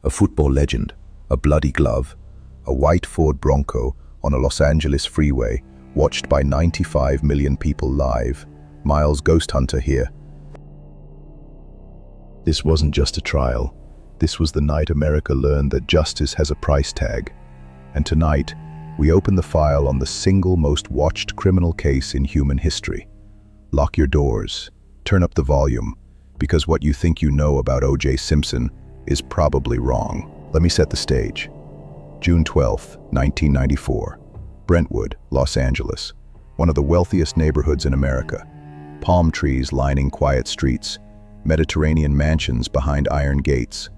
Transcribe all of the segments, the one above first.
a football legend, a bloody glove, a white Ford Bronco on a Los Angeles freeway, watched by 95 million people live. Miles GhostHunter here. This wasn't just a trial. This was the night America learned that justice has a price tag. And tonight, we open the file on the single most watched criminal case in human history. Lock your doors, turn up the volume, because what you think you know about O.J. Simpson is probably wrong. Let me set the stage. June 12, 1994. Brentwood, Los Angeles, one of the wealthiest neighborhoods in America. Palm trees lining quiet streets, Mediterranean mansions behind iron gates.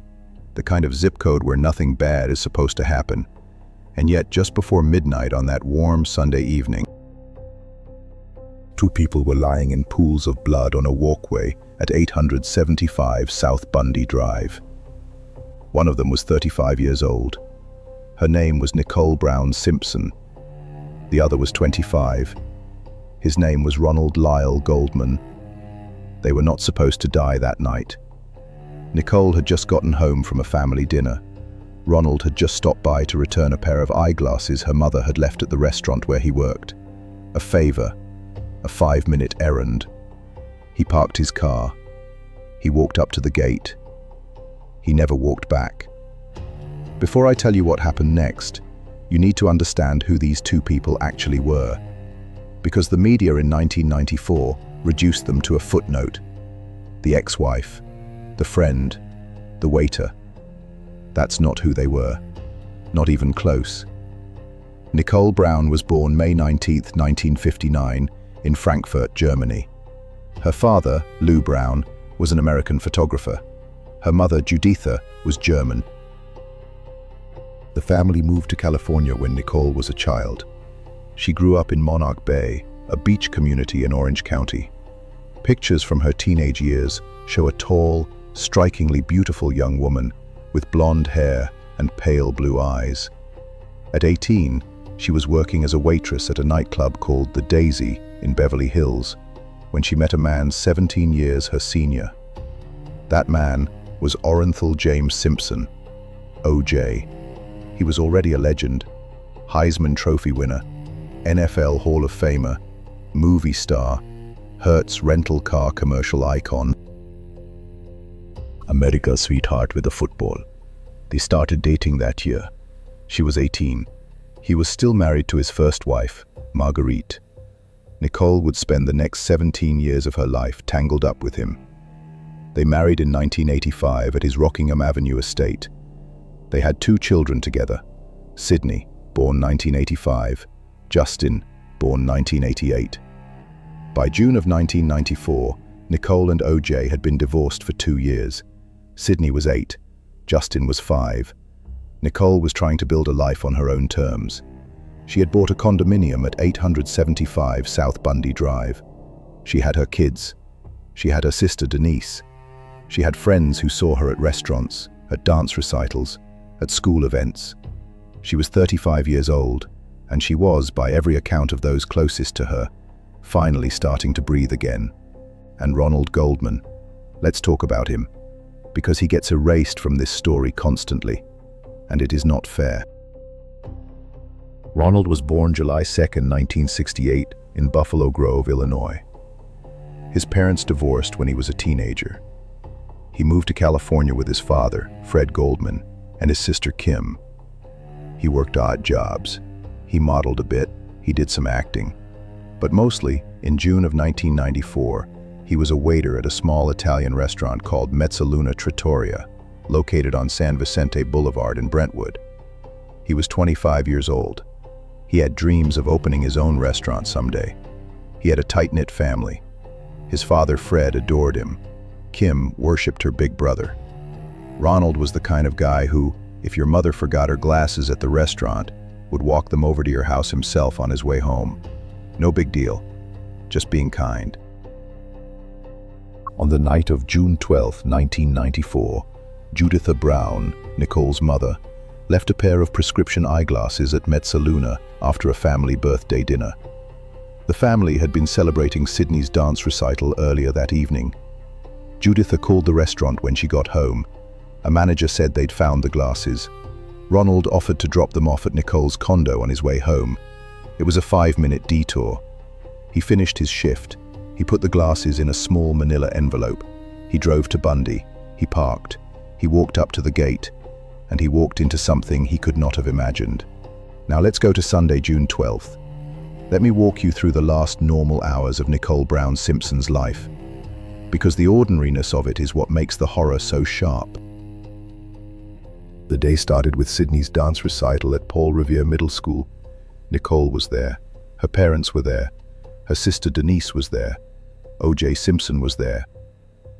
The kind of zip code where nothing bad is supposed to happen. And yet, just before midnight on that warm Sunday evening, two people were lying in pools of blood on a walkway at 875 South Bundy Drive. One of them was 35 years old. Her name was Nicole Brown Simpson. The other was 25. His name was Ronald Goldman. They were not supposed to die that night. Nicole had just gotten home from a family dinner. Ronald had just stopped by to return a pair of eyeglasses her mother had left at the restaurant where he worked. A favor, a 5-minute errand. He parked his car. He walked up to the gate. He never walked back. Before I tell you what happened next, you need to understand who these two people actually were, because the media in 1994 reduced them to a footnote. The ex-wife, the friend, the waiter. That's not who they were, not even close. Nicole Brown was born May 19, 1959, in Frankfurt, Germany. Her father, Lou Brown, was an American photographer. Her mother, Juditha, was German. The family moved to California when Nicole was a child. She grew up in Monarch Bay, a beach community in Orange County. Pictures from her teenage years show a tall, strikingly beautiful young woman with blonde hair and pale blue eyes. At 18, she was working as a waitress at a nightclub called The Daisy in Beverly Hills when she met a man 17 years her senior. That man was Orenthal James Simpson, O.J. He was already a legend, Heisman Trophy winner, NFL Hall of Famer, movie star, Hertz rental car commercial icon. America's sweetheart with a football. They started dating that year. She was 18. He was still married to his first wife, Marguerite. Nicole would spend the next 17 years of her life tangled up with him. They married in 1985 at his Rockingham Avenue estate. They had 2 children together, Sydney, born 1985, Justin, born 1988. By June of 1994, Nicole and O.J. had been divorced for 2 years. Sydney was 8, Justin was 5. Nicole was trying to build a life on her own terms. She had bought a condominium at 875 South Bundy Drive. She had her kids. She had her sister Denise. She had friends who saw her at restaurants, at dance recitals, at school events. She was 35 years old, and she was, by every account of those closest to her, finally starting to breathe again. And Ronald Goldman, let's talk about him, because he gets erased from this story constantly, and it is not fair. Ronald was born July 2, 1968, in Buffalo Grove, Illinois. His parents divorced when he was a teenager. He moved to California with his father, Fred Goldman, and his sister Kim. He worked odd jobs. He modeled a bit, he did some acting. But mostly, in June of 1994, he was a waiter at a small Italian restaurant called Mezzaluna Trattoria, located on San Vicente Boulevard in Brentwood. He was 25 years old. He had dreams of opening his own restaurant someday. He had a tight-knit family. His father, Fred, adored him. Kim worshipped her big brother. Ronald was the kind of guy who, if your mother forgot her glasses at the restaurant, would walk them over to your house himself on his way home. No big deal, just being kind. On the night of June 12, 1994, Juditha Brown, Nicole's mother, left a pair of prescription eyeglasses at Mezzaluna after a family birthday dinner. The family had been celebrating Sydney's dance recital earlier that evening. Juditha called the restaurant when she got home. A manager said they'd found the glasses. Ronald offered to drop them off at Nicole's condo on his way home. It was a 5-minute detour. He finished his shift. He put the glasses in a small manila envelope. He drove to Bundy. He parked. He walked up to the gate. And he walked into something he could not have imagined. Now let's go to Sunday, June 12th. Let me walk you through the last normal hours of Nicole Brown Simpson's life. Because the ordinariness of it is what makes the horror so sharp. The day started with Sydney's dance recital at Paul Revere Middle School. Nicole was there. Her parents were there. Her sister Denise was there. O.J. Simpson was there.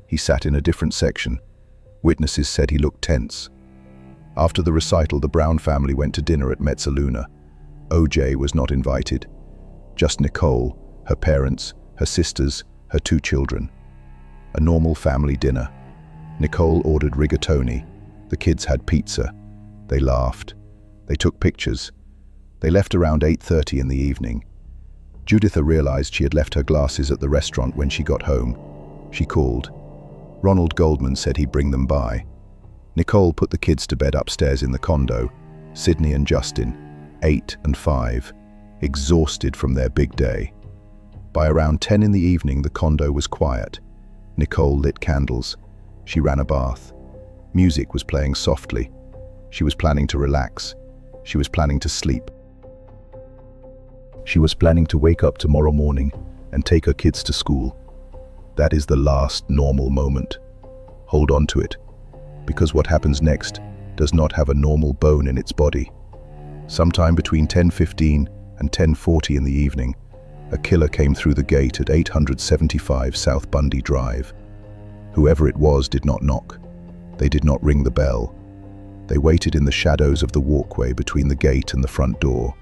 He sat in a different section. Witnesses said he looked tense. After the recital, the Brown family went to dinner at Mezzaluna. O.J. was not invited. Just Nicole, her parents, her sisters, her 2 children. A normal family dinner. Nicole ordered rigatoni. The kids had pizza. They laughed. They took pictures. They left around 8:30 in the evening. Juditha realized she had left her glasses at the restaurant when she got home. She called. Ronald Goldman said he'd bring them by. Nicole put the kids to bed upstairs in the condo. Sydney and Justin, 8 and 5, exhausted from their big day. By around 10 in the evening, the condo was quiet. Nicole lit candles. She ran a bath. Music was playing softly. She was planning to relax. She was planning to sleep. She was planning to wake up tomorrow morning and take her kids to school. That is the last normal moment. Hold on to it, because what happens next does not have a normal bone in its body. Sometime between 10:15 and 10:40 in the evening, a killer came through the gate at 875 South Bundy Drive. Whoever it was did not knock. They did not ring the bell. They waited in the shadows of the walkway between the gate and the front door.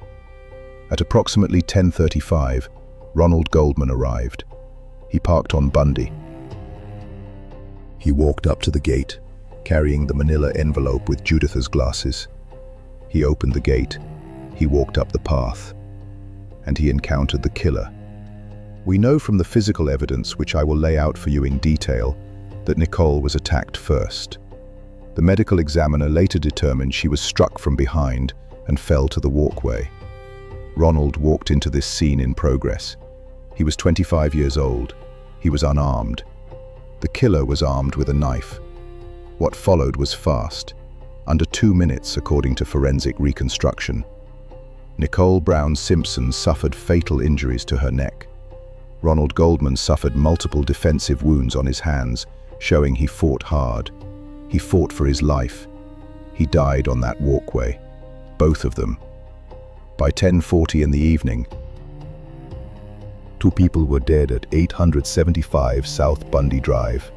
At approximately 10:35, Ronald Goldman arrived. He parked on Bundy. He walked up to the gate, carrying the manila envelope with Juditha's glasses. He opened the gate. He walked up the path. And he encountered the killer. We know from the physical evidence, which I will lay out for you in detail, that Nicole was attacked first. The medical examiner later determined she was struck from behind and fell to the walkway. Ronald walked into this scene in progress. He was 25 years old. He was unarmed. The killer was armed with a knife. What followed was fast. Under 2 minutes, according to forensic reconstruction. Nicole Brown Simpson suffered fatal injuries to her neck. Ronald Goldman suffered multiple defensive wounds on his hands, showing he fought hard. He fought for his life. He died on that walkway. Both of them. By 10:40 in the evening, 2 people were dead at 875 South Bundy Drive,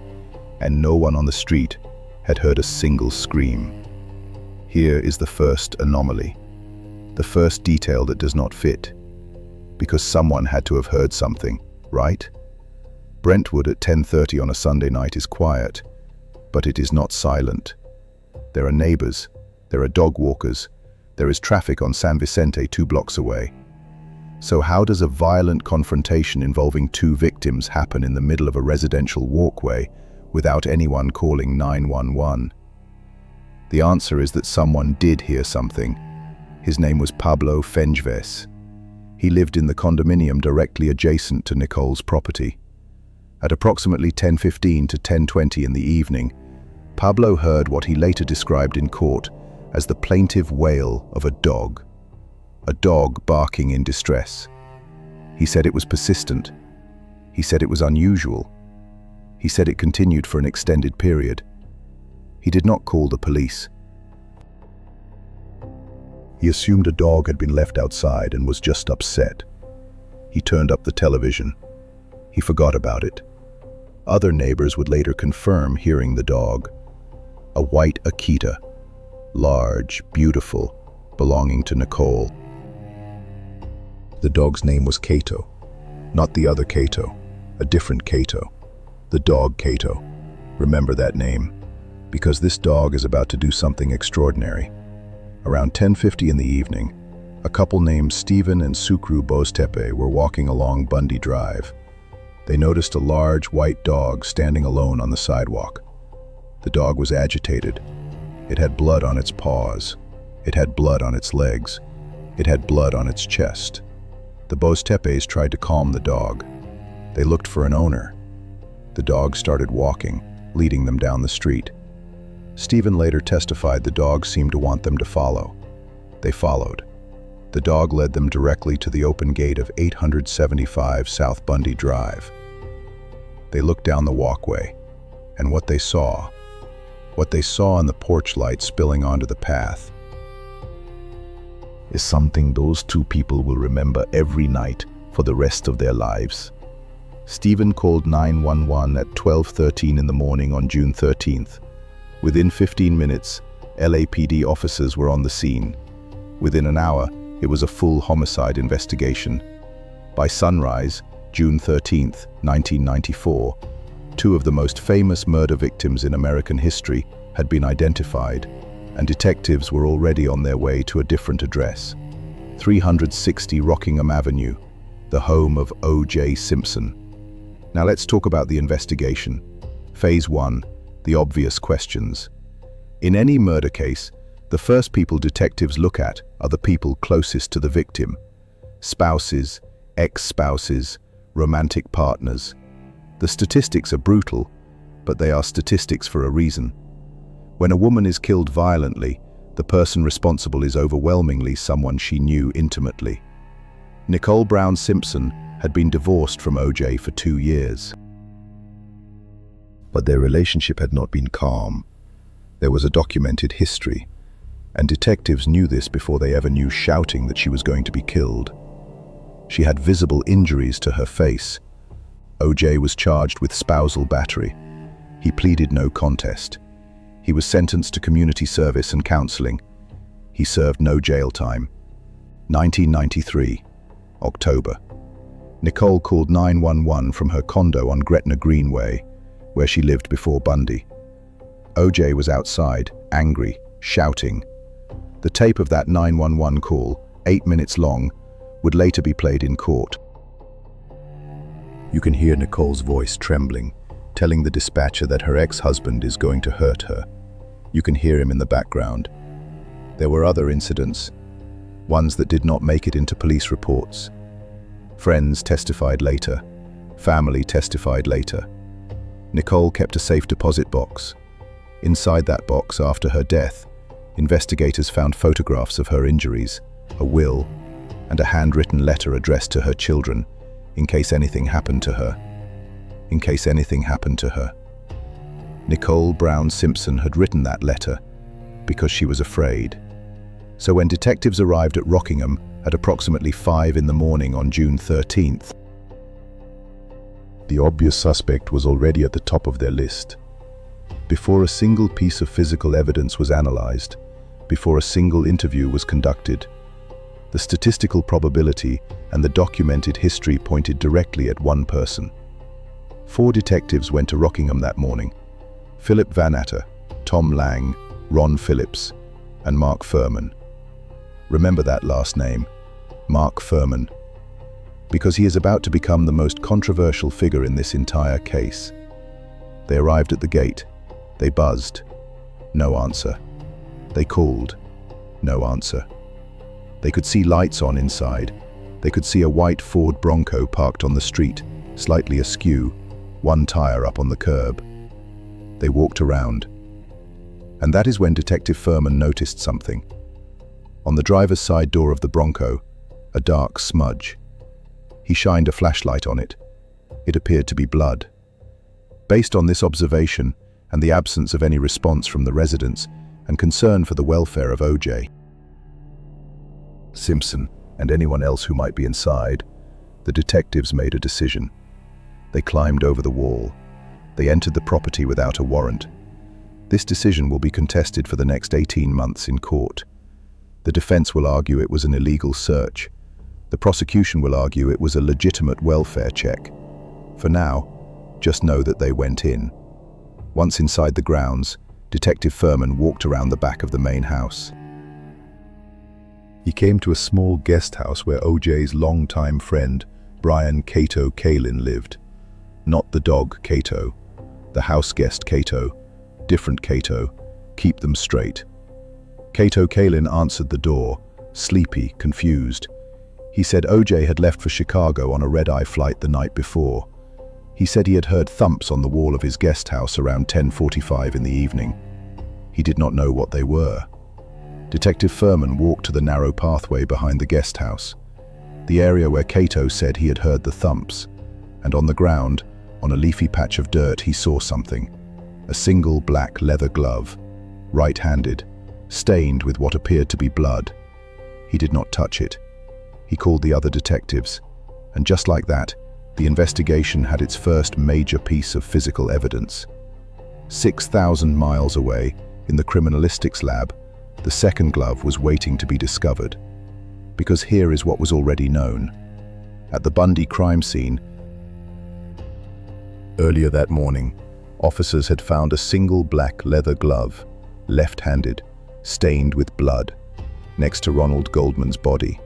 and no one on the street had heard a single scream. Here is the first anomaly, the first detail that does not fit, because someone had to have heard something, right? Brentwood at 10:30 on a Sunday night is quiet, but it is not silent. There are neighbors, there are dog walkers, there is traffic on San Vicente 2 blocks away. So how does a violent confrontation involving 2 victims happen in the middle of a residential walkway without anyone calling 911? The answer is that someone did hear something. His name was Pablo Fenjves. He lived in the condominium directly adjacent to Nicole's property. At approximately 10:15 to 10:20 in the evening, Pablo heard what he later described in court as the plaintive wail of a dog barking in distress. He said it was persistent. He said it was unusual. He said it continued for an extended period. He did not call the police. He assumed a dog had been left outside and was just upset. He turned up the television. He forgot about it. Other neighbors would later confirm hearing the dog. A white Akita, large, beautiful, belonging to Nicole. The dog's name was Cato, not the other Cato, a different Cato. The dog Cato. Remember that name, because this dog is about to do something extraordinary. Around 10:50 in the evening, a couple named Stephen and Sukru Bostepe were walking along Bundy Drive. They noticed a large white dog standing alone on the sidewalk. The dog was agitated. It had blood on its paws. It had blood on its legs. It had blood on its chest. The Bostepes tried to calm the dog. They looked for an owner. The dog started walking, leading them down the street. Stephen later testified the dog seemed to want them to follow. They followed. The dog led them directly to the open gate of 875 South Bundy Drive. They looked down the walkway, and what they saw in the porch light spilling onto the path, is something those two people will remember every night for the rest of their lives. Stephen called 911 at 12:13 in the morning on June 13th. Within 15 minutes, LAPD officers were on the scene. Within an hour, it was a full homicide investigation. By sunrise, June 13th, 1994, two of the most famous murder victims in American history had been identified, and detectives were already on their way to a different address, 360 Rockingham Avenue, the home of O.J. Simpson. Now let's talk about the investigation. Phase 1, the obvious questions. In any murder case, the first people detectives look at are the people closest to the victim: spouses, ex-spouses, romantic partners. The statistics are brutal, but they are statistics for a reason. When a woman is killed violently, the person responsible is overwhelmingly someone she knew intimately. Nicole Brown Simpson had been divorced from O.J. for 2 years. But their relationship had not been calm. There was a documented history, and detectives knew this before they ever knew shouting that she was going to be killed. She had visible injuries to her face. O.J. was charged with spousal battery. He pleaded no contest. He was sentenced to community service and counseling. He served no jail time. 1993, October. Nicole called 911 from her condo on Gretna Greenway, where she lived before Bundy. O.J. was outside, angry, shouting. The tape of that 911 call, 8 minutes long, would later be played in court. You can hear Nicole's voice trembling, telling the dispatcher that her ex-husband is going to hurt her. You can hear him in the background. There were other incidents, ones that did not make it into police reports. Friends testified later. Family testified later. Nicole kept a safe deposit box. Inside that box, after her death, investigators found photographs of her injuries, a will, and a handwritten letter addressed to her children, in case anything happened to her. In case anything happened to her. Nicole Brown Simpson had written that letter because she was afraid. So when detectives arrived at Rockingham at approximately 5 in the morning on June 13th, the obvious suspect was already at the top of their list. Before a single piece of physical evidence was analyzed, before a single interview was conducted, the statistical probability and the documented history pointed directly at one person. 4 detectives went to Rockingham that morning: Philip Van Atter, Tom Lang, Ron Phillips, and Mark Furman. Remember that last name, Mark Furman, because he is about to become the most controversial figure in this entire case. They arrived at the gate. They buzzed. No answer. They called. No answer. They could see lights on inside. They could see a white Ford Bronco parked on the street, slightly askew, one tire up on the curb. They walked around. And that is when Detective Furman noticed something. On the driver's side door of the Bronco, a dark smudge. He shined a flashlight on it. It appeared to be blood. Based on this observation and the absence of any response from the residents and concern for the welfare of O.J. Simpson and anyone else who might be inside, the detectives made a decision. They climbed over the wall. They entered the property without a warrant. This decision will be contested for the next 18 months in court. The defense will argue it was an illegal search. The prosecution will argue it was a legitimate welfare check. For now, just know that they went in. Once inside the grounds, Detective Furman walked around the back of the main house. He came to a small guest house where O.J.'s longtime friend, Brian Cato Kalin, lived. Not the dog Cato, the house guest Cato, Different Cato. Keep them straight. Cato Kalin answered the door, sleepy, confused. He said OJ had left for Chicago on a red-eye flight the night before. He said he had heard thumps on the wall of his guest house around 10:45 in the evening. He did not know what they were. Detective Furman walked to the narrow pathway behind the guest house, the area where Cato said he had heard the thumps, and on the ground, on a leafy patch of dirt, he saw something. A single black leather glove, right-handed, stained with what appeared to be blood. He did not touch it. He called the other detectives, and just like that, the investigation had its first major piece of physical evidence. 6,000 miles away, in the criminalistics lab, the second glove was waiting to be discovered. Because here is what was already known. At the Bundy crime scene, earlier that morning, officers had found a single black leather glove, left-handed, stained with blood, next to Ronald Goldman's body.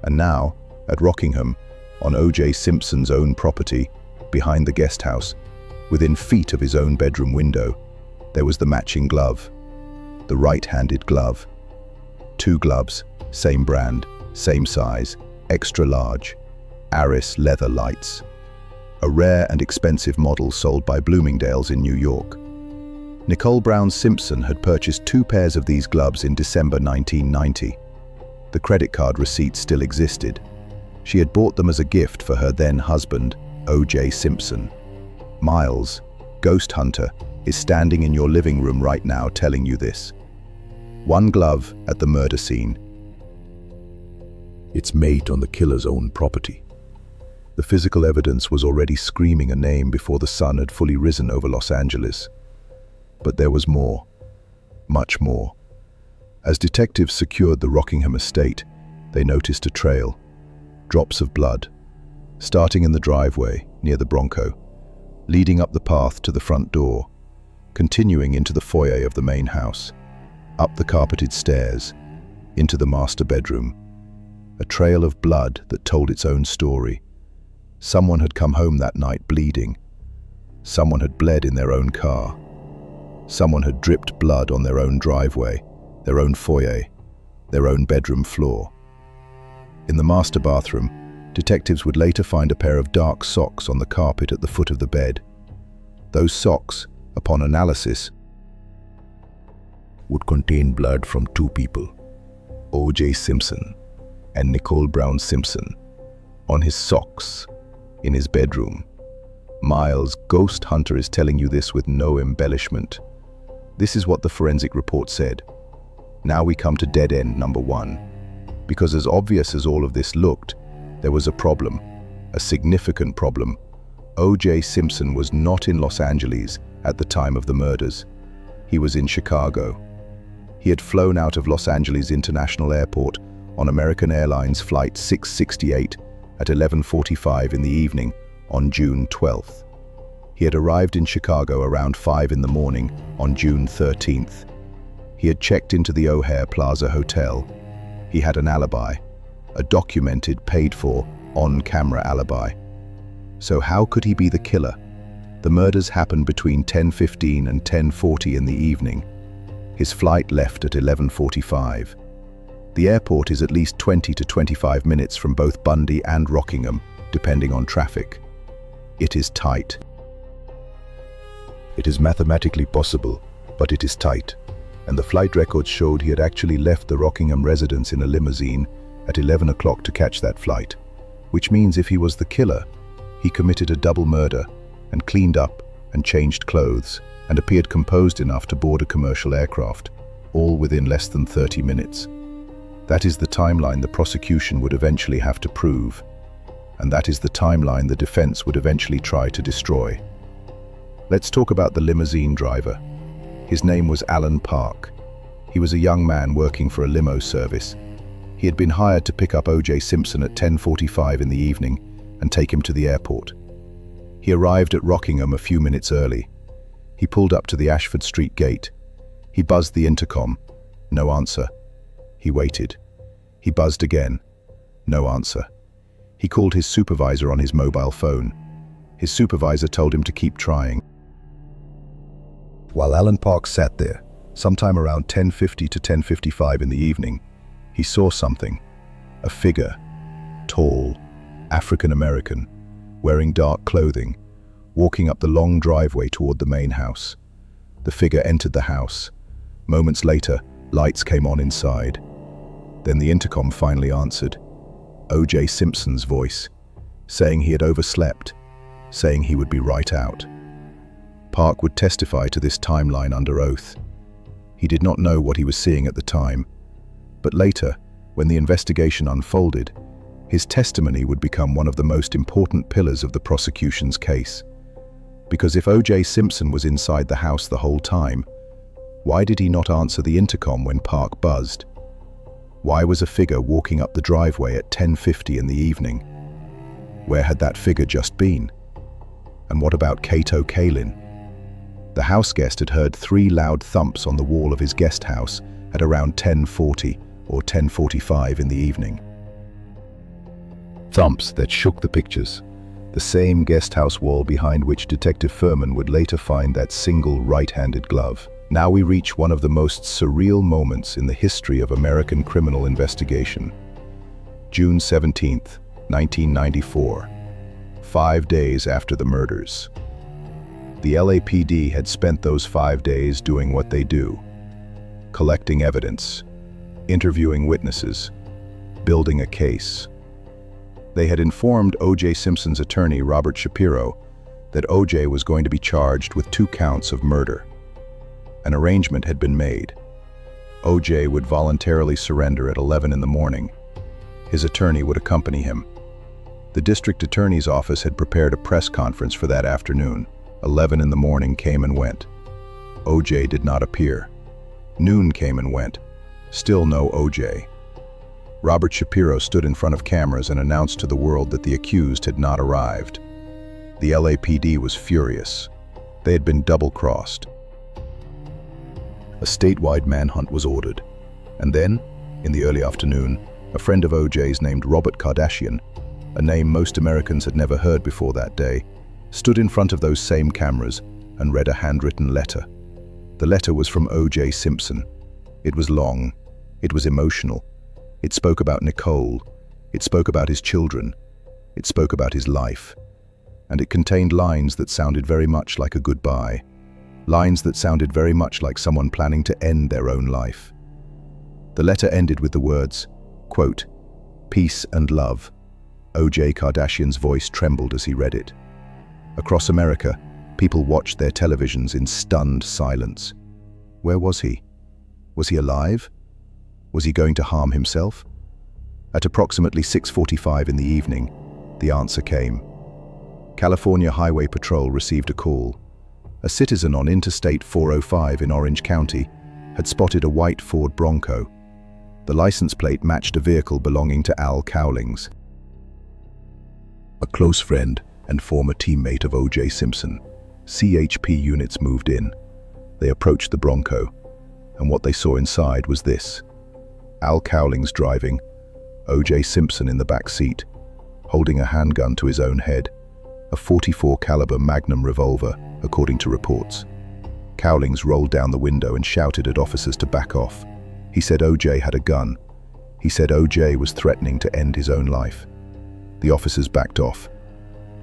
And now, at Rockingham, on O.J. Simpson's own property, behind the guest house, within feet of his own bedroom window, there was the matching glove, the right-handed glove. Two gloves, same brand, same size, extra large, Aris leather lights. A rare and expensive model sold by Bloomingdale's in New York. Nicole Brown Simpson had purchased 2 pairs of these gloves in December 1990. The credit card receipt still existed. She had bought them as a gift for her then-husband, O.J. Simpson. Miles, Ghost Hunter, is standing in your living room right now telling you this. One glove at the murder scene. Its mate on the killer's own property. The physical evidence was already screaming a name before the sun had fully risen over Los Angeles. But there was more. Much more. As detectives secured the Rockingham estate, they noticed a trail. Drops of blood, starting in the driveway near the Bronco, leading up the path to the front door, continuing into the foyer of the main house, up the carpeted stairs, into the master bedroom. A trail of blood that told its own story. Someone had come home that night bleeding. Someone had bled in their own car. Someone had dripped blood on their own driveway, their own foyer, their own bedroom floor. In the master bathroom, detectives would later find a pair of dark socks on the carpet at the foot of the bed. Those socks, upon analysis, would contain blood from 2 people, O.J. Simpson and Nicole Brown Simpson, on his socks, in his bedroom. Miles, Ghost Hunter, is telling you this with no embellishment. This is what the forensic report said. Now we come to dead end number 1. Because as obvious as all of this looked, there was a problem, a significant problem. O.J. Simpson was not in Los Angeles at the time of the murders. He was in Chicago. He had flown out of Los Angeles International Airport on American Airlines Flight 668 at 11:45 in the evening on June 12th. He had arrived in Chicago around 5 in the morning on June 13th. He had checked into the O'Hare Plaza Hotel. He had an alibi, a documented, paid-for, on-camera alibi. So how could he be the killer? The murders happened between 10:15 and 10:40 in the evening. His flight left at 11:45. The airport is at least 20 to 25 minutes from both Bundy and Rockingham, depending on traffic. It is tight. It is mathematically possible, but it is tight. And the flight records showed he had actually left the Rockingham residence in a limousine at 11 o'clock to catch that flight, which means if he was the killer, he committed a double murder and cleaned up and changed clothes and appeared composed enough to board a commercial aircraft, all within less than 30 minutes. That is the timeline the prosecution would eventually have to prove, and that is the timeline the defense would eventually try to destroy. Let's talk about the limousine driver. His name was Alan Park. He was a young man working for a limo service. He had been hired to pick up O.J. Simpson at 10:45 in the evening and take him to the airport. He arrived at Rockingham a few minutes early. He pulled up to the Ashford Street gate. He buzzed the intercom. No answer. He waited. He buzzed again. No answer. He called his supervisor on his mobile phone. His supervisor told him to keep trying. While Alan Park sat there, sometime around 10:50 to 10:55 in the evening, he saw something. A figure, tall, African-American, wearing dark clothing, walking up the long driveway toward the main house. The figure entered the house. Moments later, lights came on inside. Then the intercom finally answered. O.J. Simpson's voice, saying he had overslept, saying he would be right out. Park would testify to this timeline under oath. He did not know what he was seeing at the time, but later, when the investigation unfolded, his testimony would become one of the most important pillars of the prosecution's case. Because if O.J. Simpson was inside the house the whole time, why did he not answer the intercom when Park buzzed? Why was a figure walking up the driveway at 10:50 in the evening? Where had that figure just been? And what about Kato Kalin? The house guest had heard 3 loud thumps on the wall of his guest house at around 10:40 or 10:45 in the evening. Thumps that shook the pictures, the same guest house wall behind which Detective Furman would later find that single right-handed glove. Now we reach one of the most surreal moments in the history of American criminal investigation. June 17th, 1994, 5 days after the murders. The LAPD had spent those 5 days doing what they do: collecting evidence, interviewing witnesses, building a case. They had informed O.J. Simpson's attorney, Robert Shapiro, that O.J. was going to be charged with 2 counts of murder. An arrangement had been made. O.J. would voluntarily surrender at 11 in the morning. His attorney would accompany him. The district attorney's office had prepared a press conference for that afternoon. 11 in the morning came and went. O.J. did not appear. Noon came and went. Still no O.J. Robert Shapiro stood in front of cameras and announced to the world that the accused had not arrived. The LAPD was furious. They had been double-crossed. A statewide manhunt was ordered. And then, in the early afternoon, a friend of O.J.'s named Robert Kardashian, a name most Americans had never heard before that day, stood in front of those same cameras and read a handwritten letter. The letter was from O.J. Simpson. It was long. It was emotional. It spoke about Nicole. It spoke about his children. It spoke about his life. And it contained lines that sounded very much like a goodbye. Lines that sounded very much like someone planning to end their own life. The letter ended with the words, quote, "Peace and love." O.J. Kardashian's voice trembled as he read it. Across America, people watched their televisions in stunned silence. Where was he? Was he alive? Was he going to harm himself? At approximately 6:45 in the evening, the answer came. California Highway Patrol received a call. A citizen on Interstate 405 in Orange County had spotted a white Ford Bronco. The license plate matched a vehicle belonging to Al Cowlings, a close friend and former teammate of O.J. Simpson. CHP units moved in. They approached the Bronco, and what they saw inside was this: Al Cowlings driving, O.J. Simpson in the back seat, holding a handgun to his own head, a .44 caliber Magnum revolver, according to reports. Cowlings rolled down the window and shouted at officers to back off. He said O.J. had a gun. He said O.J. was threatening to end his own life. The officers backed off,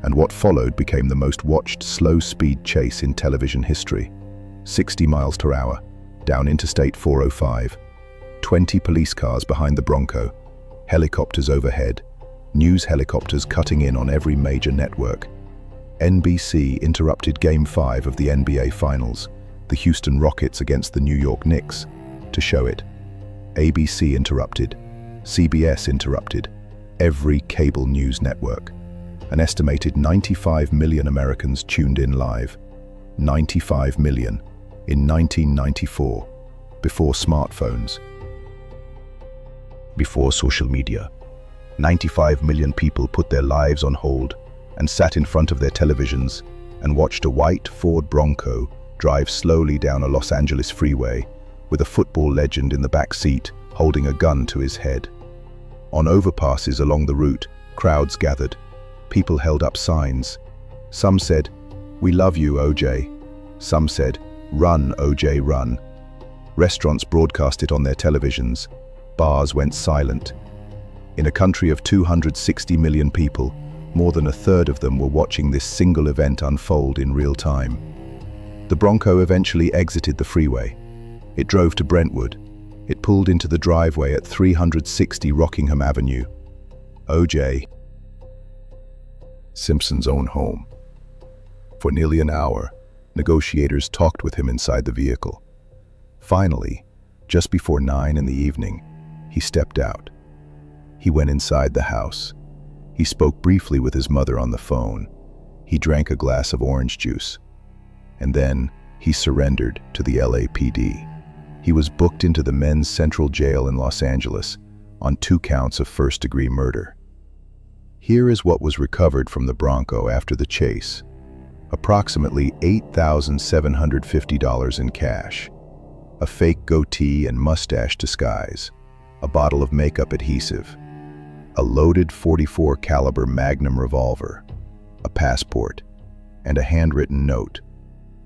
and what followed became the most watched slow-speed chase in television history. 60 miles per hour, down Interstate 405. 20 police cars behind the Bronco, helicopters overhead, news helicopters cutting in on every major network. NBC interrupted Game 5 of the NBA Finals, the Houston Rockets against the New York Knicks, to show it. ABC interrupted, CBS interrupted, every cable news network. An estimated 95 million Americans tuned in live. 95 million in 1994, before smartphones, before social media. 95 million people put their lives on hold and sat in front of their televisions and watched a white Ford Bronco drive slowly down a Los Angeles freeway with a football legend in the back seat holding a gun to his head. On overpasses along the route, crowds gathered. People held up signs. Some said, "We love you, O.J." Some said, "Run, OJ, run." Restaurants broadcast it on their televisions. Bars went silent. In a country of 260 million people, more than a third of them were watching this single event unfold in real time. The Bronco eventually exited the freeway. It drove to Brentwood. It pulled into the driveway at 360 Rockingham Avenue. O.J. Simpson's own home. For nearly an hour, negotiators talked with him inside the vehicle. Finally, just before 9 in the evening, he stepped out. He went inside the house. He spoke briefly with his mother on the phone. He drank a glass of orange juice. And then he surrendered to the LAPD. He was booked into the men's central jail in Los Angeles on 2 counts of first-degree murder. Here is what was recovered from the Bronco after the chase. Approximately $8,750 in cash, a fake goatee and mustache disguise, a bottle of makeup adhesive, a loaded .44 caliber Magnum revolver, a passport, and a handwritten note.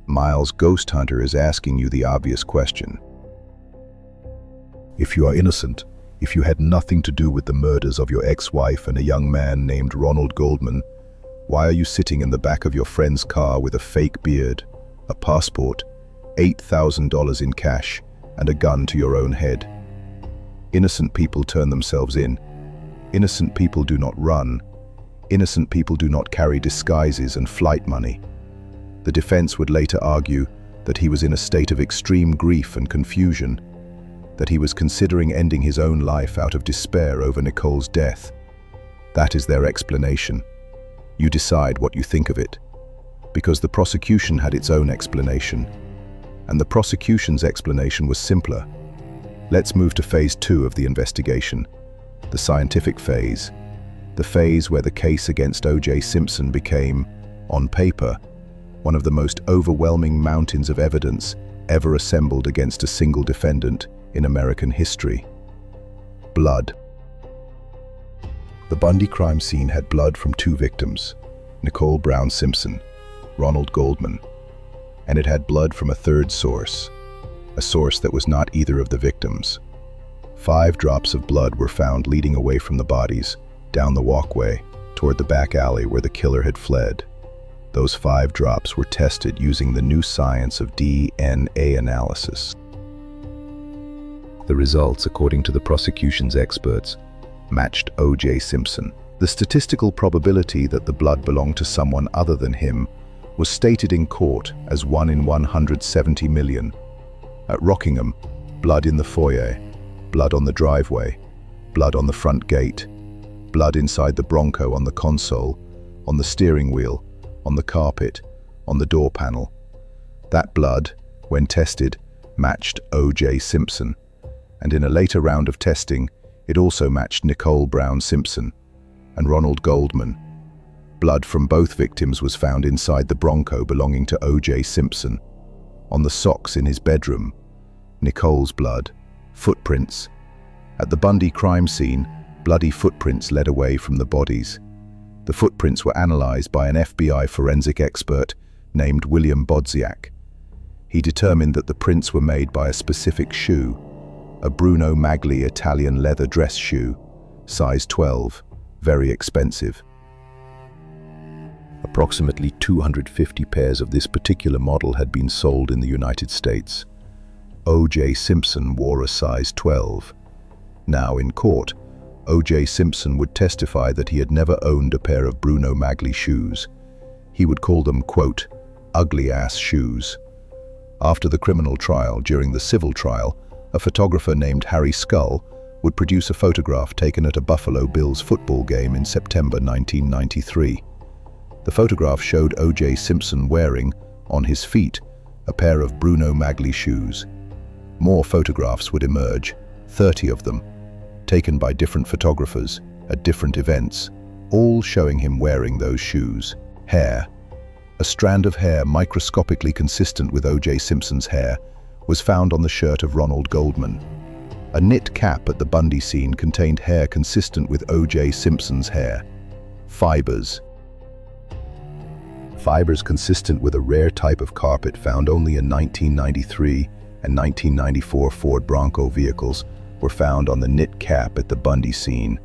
Miles, Ghost Hunter is asking you the obvious question. If you are innocent, if you had nothing to do with the murders of your ex-wife and a young man named Ronald Goldman, why are you sitting in the back of your friend's car with a fake beard, a passport, $8,000 in cash, and a gun to your own head? Innocent people turn themselves in. Innocent people do not run. Innocent people do not carry disguises and flight money. The defense would later argue that he was in a state of extreme grief and confusion, that he was considering ending his own life out of despair over Nicole's death. That is their explanation. You decide what you think of it, because the prosecution had its own explanation, and the prosecution's explanation was simpler. Let's move to phase 2 of the investigation, the scientific phase, the phase where the case against O.J. Simpson became, on paper, one of the most overwhelming mountains of evidence ever assembled against a single defendant in American history. Blood. The Bundy crime scene had blood from 2 victims, Nicole Brown Simpson, Ronald Goldman, and it had blood from a third source, a source that was not either of the victims. 5 drops of blood were found leading away from the bodies, down the walkway, toward the back alley where the killer had fled. Those 5 drops were tested using the new science of DNA analysis. The results, according to the prosecution's experts, matched O.J. Simpson. The statistical probability that the blood belonged to someone other than him was stated in court as 1 in 170 million. At Rockingham, blood in the foyer, blood on the driveway, blood on the front gate, blood inside the Bronco on the console, on the steering wheel, on the carpet, on the door panel. That blood, when tested, matched O.J. Simpson, and in a later round of testing, it also matched Nicole Brown Simpson and Ronald Goldman. Blood from both victims was found inside the Bronco belonging to O.J. Simpson, on the socks in his bedroom, Nicole's blood, footprints. At the Bundy crime scene, bloody footprints led away from the bodies. The footprints were analyzed by an FBI forensic expert named William Bodziak. He determined that the prints were made by a specific shoe, a Bruno Magli Italian leather dress shoe, size 12, very expensive. Approximately 250 pairs of this particular model had been sold in the United States. O.J. Simpson wore a size 12. Now in court, O.J. Simpson would testify that he had never owned a pair of Bruno Magli shoes. He would call them, quote, ugly-ass shoes. After the criminal trial, during the civil trial, a photographer named Harry Scull would produce a photograph taken at a Buffalo Bills football game in September 1993. The photograph showed O.J. Simpson wearing, on his feet, a pair of Bruno Magli shoes. More photographs would emerge, 30 of them, taken by different photographers at different events, all showing him wearing those shoes. Hair. A strand of hair microscopically consistent with O.J. Simpson's hair was found on the shirt of Ronald Goldman. A knit cap at the Bundy scene contained hair consistent with O.J. Simpson's hair. Fibers. fibers consistent with a rare type of carpet found only in 1993 and 1994 Ford Bronco vehicles were found on the knit cap at the Bundy scene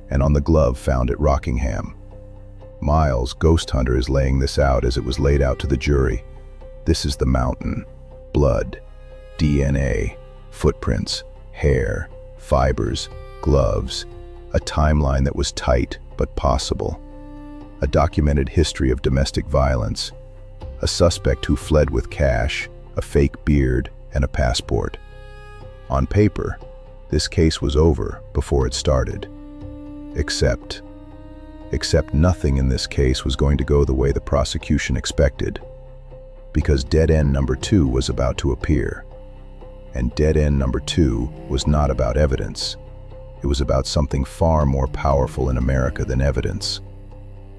and on the glove found at Rockingham. Miles, ghost hunter, is laying this out as it was laid out to the jury. This is the mountain. Blood, DNA, footprints, hair, fibers, gloves, a timeline that was tight but possible. A documented history of domestic violence, a suspect who fled with cash, a fake beard, and a passport. On paper, this case was over before it started. Except nothing in this case was going to go the way the prosecution expected, because dead end number 2 was about to appear. And dead end number 2 was not about evidence. It was about something far more powerful in America than evidence.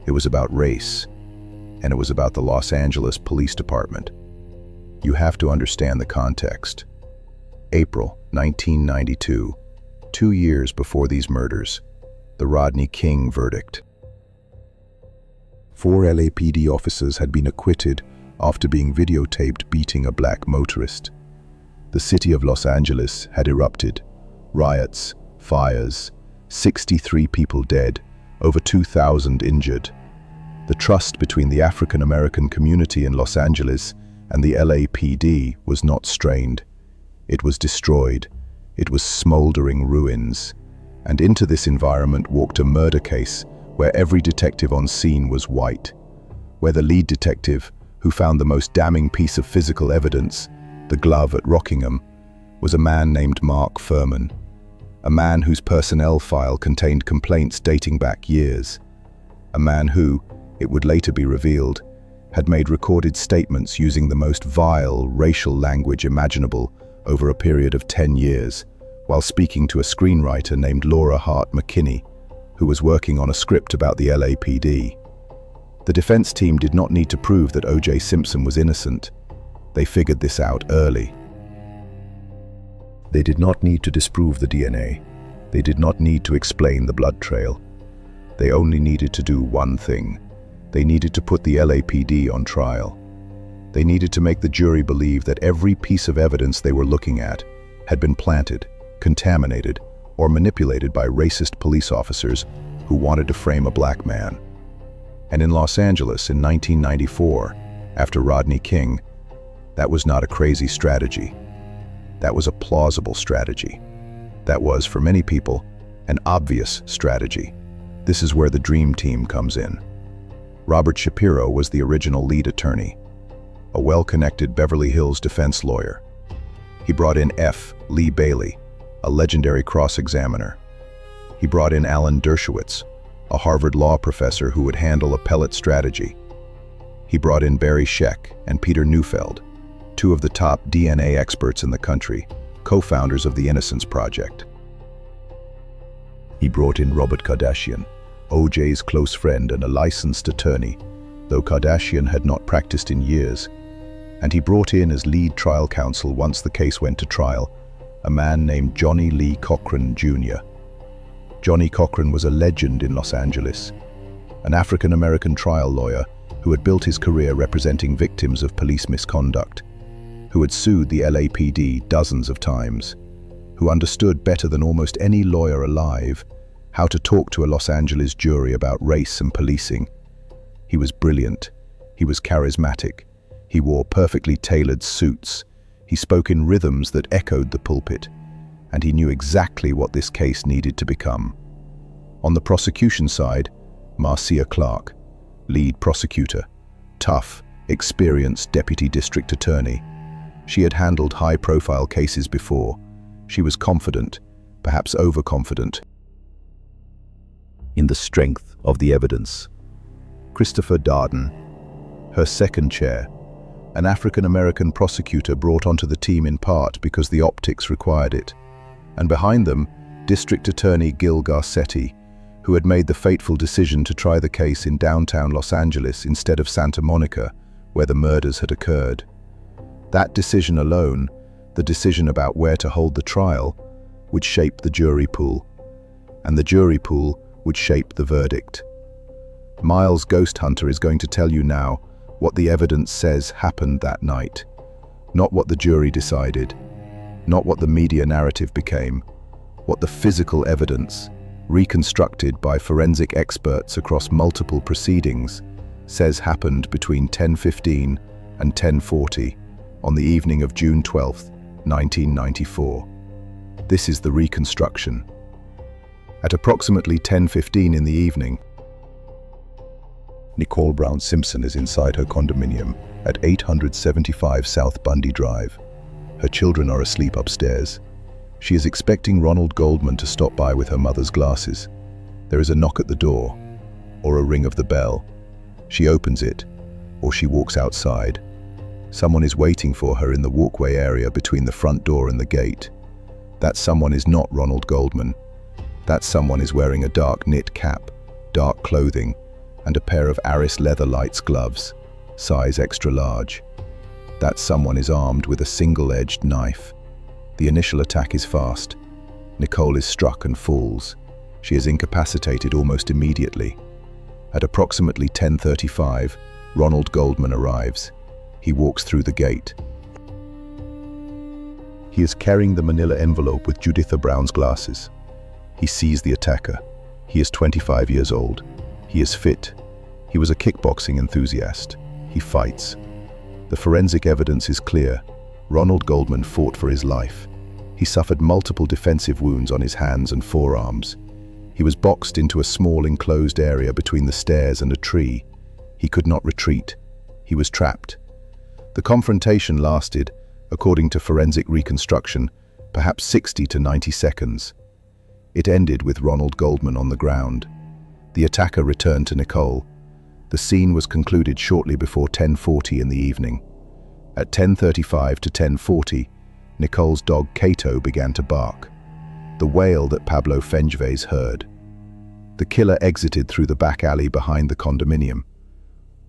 It was about race, and it was about the Los Angeles Police Department. You have to understand the context. April 1992, 2 years before these murders, the Rodney King verdict. 4 LAPD officers had been acquitted after being videotaped beating a black motorist. The city of Los Angeles had erupted. Riots, fires, 63 people dead, over 2,000 injured. The trust between the African American community in Los Angeles and the LAPD was not strained. It was destroyed. It was smoldering ruins. And into this environment walked a murder case where every detective on scene was white, where the lead detective, who found the most damning piece of physical evidence, the glove at Rockingham, was a man named Mark Furman, a man whose personnel file contained complaints dating back years, a man who, it would later be revealed, had made recorded statements using the most vile racial language imaginable over a period of 10 years, while speaking to a screenwriter named Laura Hart McKinney, who was working on a script about the LAPD. The defense team did not need to prove that O.J. Simpson was innocent. They figured this out early. They did not need to disprove the DNA. They did not need to explain the blood trail. They only needed to do one thing. They needed to put the LAPD on trial. They needed to make the jury believe that every piece of evidence they were looking at had been planted, contaminated, or manipulated by racist police officers who wanted to frame a black man. And in Los Angeles in 1994, after Rodney King, that was not a crazy strategy. That was a plausible strategy. That was, for many people, an obvious strategy. This is where the dream team comes in. Robert Shapiro was the original lead attorney, a well-connected Beverly Hills defense lawyer. He brought in F. Lee Bailey, a legendary cross-examiner. He brought in Alan Dershowitz, a Harvard law professor who would handle appellate strategy. He brought in Barry Scheck and Peter Neufeld, 2 of the top DNA experts in the country, co-founders of the Innocence Project. He brought in Robert Kardashian, O.J.'s close friend and a licensed attorney, though Kardashian had not practiced in years. And he brought in as lead trial counsel once the case went to trial, a man named Johnny Lee Cochran, Jr. Johnny Cochran was a legend in Los Angeles, an African-American trial lawyer who had built his career representing victims of police misconduct, who had sued the LAPD dozens of times, who understood better than almost any lawyer alive how to talk to a Los Angeles jury about race and policing. He was brilliant. He was charismatic. He wore perfectly tailored suits. He spoke in rhythms that echoed the pulpit, and he knew exactly what this case needed to become. On the prosecution side, Marcia Clark, lead prosecutor, tough, experienced deputy district attorney. She had handled high-profile cases before. She was confident, perhaps overconfident, in the strength of the evidence. Christopher Darden, her second chair, an African-American prosecutor brought onto the team in part because the optics required it. And behind them, District Attorney Gil Garcetti, who had made the fateful decision to try the case in downtown Los Angeles instead of Santa Monica, where the murders had occurred. That decision alone, the decision about where to hold the trial, would shape the jury pool. And the jury pool would shape the verdict. Miles, ghost hunter, is going to tell you now What the evidence says happened that night. Not what the jury decided, not what the media narrative became, what the physical evidence, reconstructed by forensic experts across multiple proceedings, says happened between 10:15 and 10:40 on the evening of June 12, 1994. This is the reconstruction. At approximately 10:15 in the evening, Nicole Brown Simpson is inside her condominium at 875 South Bundy Drive. Her children are asleep upstairs. She is expecting Ronald Goldman to stop by with her mother's glasses. There is a knock at the door, or a ring of the bell. She opens it, or she walks outside. Someone is waiting for her in the walkway area between the front door and the gate. That someone is not Ronald Goldman. That someone is wearing a dark knit cap, dark clothing, and a pair of Aris leather lights gloves, size extra large. That someone is armed with a single-edged knife. The initial attack is fast. Nicole is struck and falls. She is incapacitated almost immediately. At approximately 10:35, Ronald Goldman arrives. He walks through the gate. He is carrying the manila envelope with Juditha Brown's glasses. He sees the attacker. He is 25 years old. He is fit. He was a kickboxing enthusiast. He fights. The forensic evidence is clear. Ronald Goldman fought for his life. He suffered multiple defensive wounds on his hands and forearms. He was boxed into a small enclosed area between the stairs and a tree. He could not retreat. He was trapped. The confrontation lasted, according to forensic reconstruction, perhaps 60 to 90 seconds. It ended with Ronald Goldman on the ground. The attacker returned to Nicole. The scene was concluded shortly before 10:40 in the evening. At 10:35 to 10:40, Nicole's dog Cato began to bark, the wail that Pablo Fengeves heard. The killer exited through the back alley behind the condominium.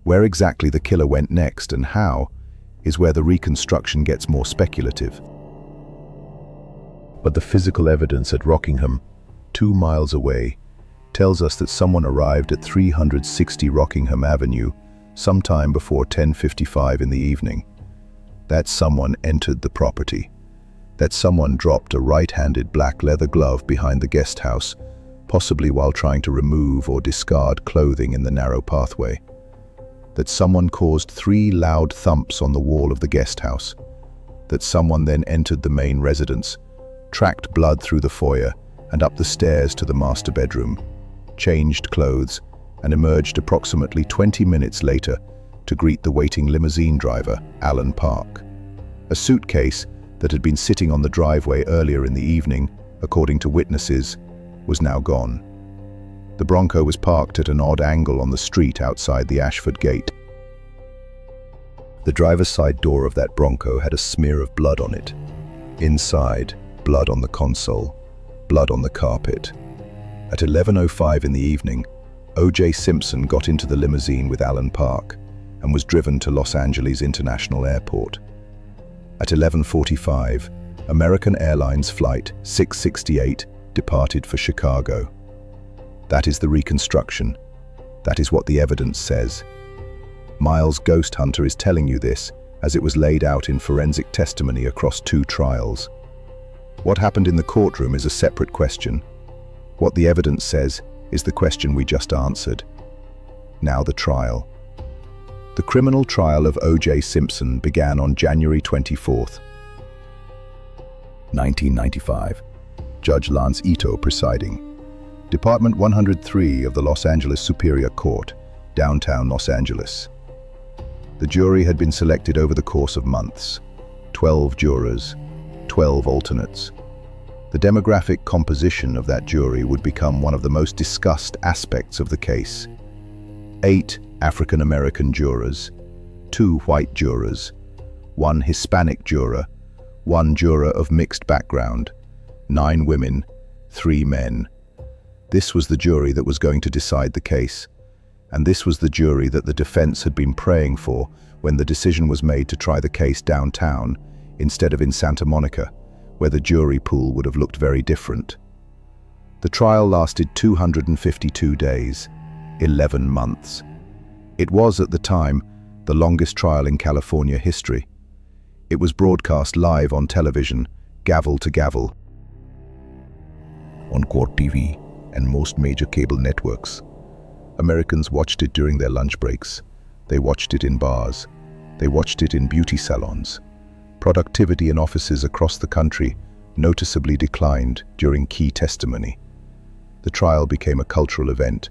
Where exactly the killer went next and how is where the reconstruction gets more speculative. But the physical evidence at Rockingham, 2 miles away, tells us that someone arrived at 360 Rockingham Avenue sometime before 10:55 in the evening. That someone entered the property. That someone dropped a right-handed black leather glove behind the guest house, possibly while trying to remove or discard clothing in the narrow pathway. That someone caused 3 loud thumps on the wall of the guest house. That someone then entered the main residence, tracked blood through the foyer and up the stairs to the master bedroom, changed clothes, and emerged approximately 20 minutes later to greet the waiting limousine driver, Alan Park. A suitcase that had been sitting on the driveway earlier in the evening, according to witnesses, was now gone. The Bronco was parked at an odd angle on the street outside the Ashford gate. The driver's side door of that Bronco had a smear of blood on it. Inside, blood on the console, blood on the carpet. At 11:05 in the evening, O.J. Simpson got into the limousine with Alan Park and was driven to Los Angeles International Airport. At 11:45, American Airlines Flight 668 departed for Chicago. That is the reconstruction. That is what the evidence says. Miles' ghost hunter is telling you this as it was laid out in forensic testimony across 2 trials. What happened in the courtroom is a separate question. What the evidence says is the question we just answered. Now the trial. The criminal trial of O.J. Simpson began on January 24th, 1995. Judge Lance Ito presiding. Department 103 of the Los Angeles Superior Court, downtown Los Angeles. The jury had been selected over the course of months. 12 jurors, 12 alternates. The demographic composition of that jury would become one of the most discussed aspects of the case. 8 African American jurors, 2 white jurors, 1 Hispanic juror, 1 juror of mixed background, 9 women, 3 men. This was the jury that was going to decide the case, and this was the jury that the defense had been praying for when the decision was made to try the case downtown instead of in Santa Monica, where the jury pool would have looked very different. The trial lasted 252 days, 11 months. It was, at the time, the longest trial in California history. It was broadcast live on television, gavel to gavel, on court TV and most major cable networks. Americans watched it during their lunch breaks. They watched it in bars. They watched it in beauty salons. Productivity in offices across the country noticeably declined during key testimony. The trial became a cultural event.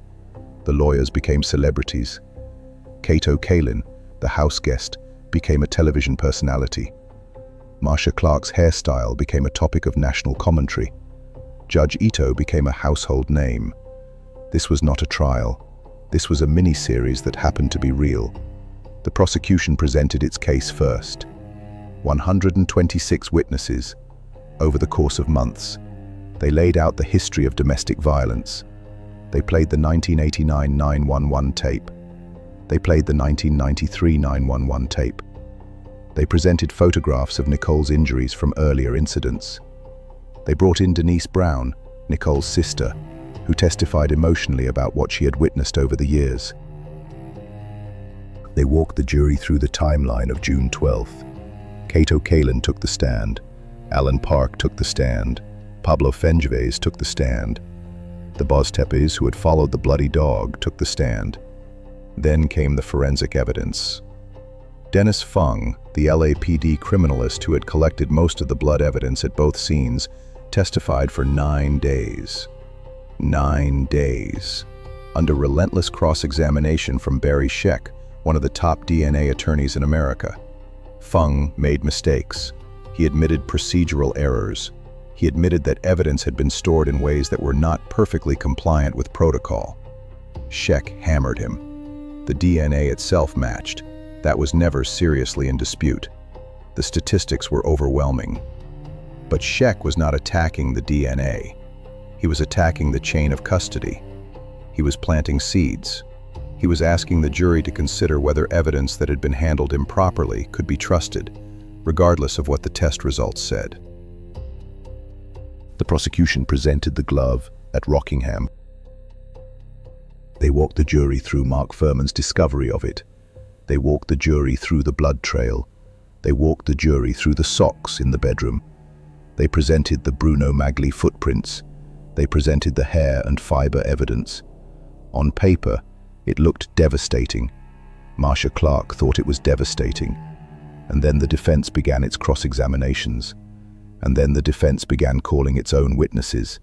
The lawyers became celebrities. Kato Kalin, the house guest, became a television personality. Marcia Clark's hairstyle became a topic of national commentary. Judge Ito became a household name. This was not a trial. This was a mini-series that happened to be real. The prosecution presented its case first. 126 witnesses. Over the course of months, they laid out the history of domestic violence. They played the 1989 911 tape. They played the 1993 911 tape. They presented photographs of Nicole's injuries from earlier incidents. They brought in Denise Brown, Nicole's sister, who testified emotionally about what she had witnessed over the years. They walked the jury through the timeline of June 12th. Kato Kalin took the stand. Alan Park took the stand. Pablo Fengives took the stand. The Boztepes, who had followed the bloody dog, took the stand. Then came the forensic evidence. Dennis Fung, the LAPD criminalist who had collected most of the blood evidence at both scenes, testified for 9 days. 9 days. Under relentless cross-examination from Barry Scheck, one of the top DNA attorneys in America. Fung made mistakes. He admitted procedural errors. He admitted that evidence had been stored in ways that were not perfectly compliant with protocol. Scheck hammered him. The DNA itself matched. That was never seriously in dispute. The statistics were overwhelming. But Scheck was not attacking the DNA. He was attacking the chain of custody. He was planting seeds. He was asking the jury to consider whether evidence that had been handled improperly could be trusted, regardless of what the test results said. The prosecution presented the glove at Rockingham. They walked the jury through Mark Furman's discovery of it. They walked the jury through the blood trail. They walked the jury through the socks in the bedroom. They presented the Bruno Magli footprints. They presented the hair and fiber evidence. On paper, it looked devastating. Marcia Clark thought it was devastating. And then the defense began its cross-examinations. And then the defense began calling its own witnesses.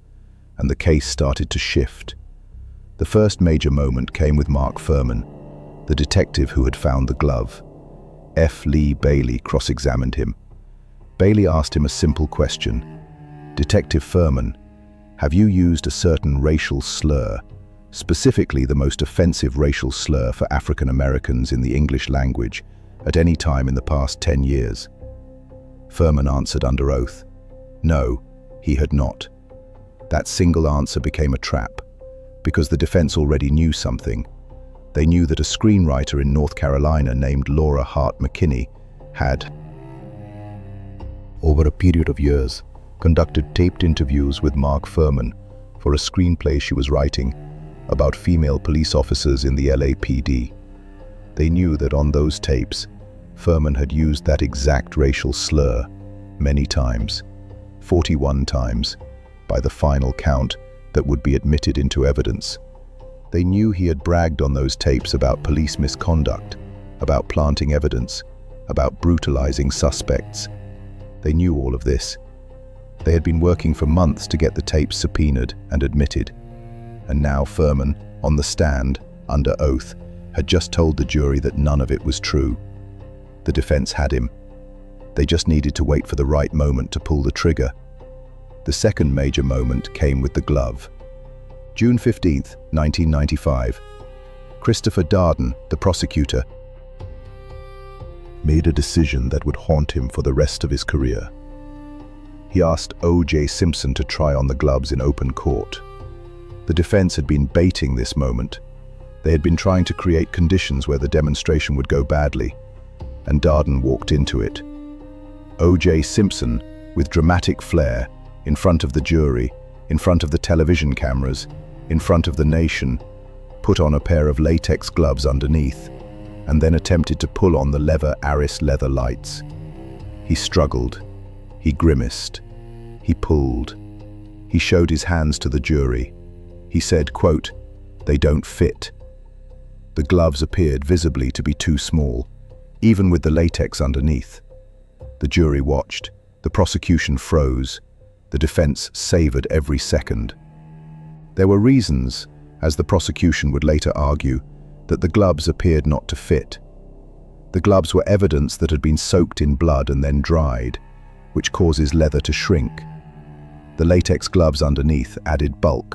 And the case started to shift. The first major moment came with Mark Furman, the detective who had found the glove. F. Lee Bailey cross-examined him. Bailey asked him a simple question. Detective Furman, have you used a certain racial slur, specifically the most offensive racial slur for African Americans in the English language, at any time in the past 10 years? Furman answered under oath, no, he had not. That single answer became a trap, because the defense already knew something. They knew that a screenwriter in North Carolina named Laura Hart McKinney had, over a period of years, conducted taped interviews with Mark Furman for a screenplay she was writing about female police officers in the LAPD. They knew that on those tapes, Furman had used that exact racial slur many times, 41 times, by the final count that would be admitted into evidence. They knew he had bragged on those tapes about police misconduct, about planting evidence, about brutalizing suspects. They knew all of this. They had been working for months to get the tapes subpoenaed and admitted. And now Furman, on the stand, under oath, had just told the jury that none of it was true. The defense had him. They just needed to wait for the right moment to pull the trigger. The second major moment came with the glove. June 15th, 1995. Christopher Darden, the prosecutor, made a decision that would haunt him for the rest of his career. He asked O.J. Simpson to try on the gloves in open court. The defense had been baiting this moment. They had been trying to create conditions where the demonstration would go badly, and Darden walked into it. O.J. Simpson, with dramatic flair, in front of the jury, in front of the television cameras, in front of the nation, put on a pair of latex gloves underneath. and then attempted to pull on the Aris leather lights. He struggled. He grimaced. He pulled. He showed his hands to the jury. He said, quote, "They don't fit." The gloves appeared visibly to be too small, even with the latex underneath. The jury watched. The prosecution froze. The defense savored every second. There were reasons, as the prosecution would later argue, that the gloves appeared not to fit. The gloves were evidence that had been soaked in blood and then dried, which causes leather to shrink. The latex gloves underneath added bulk.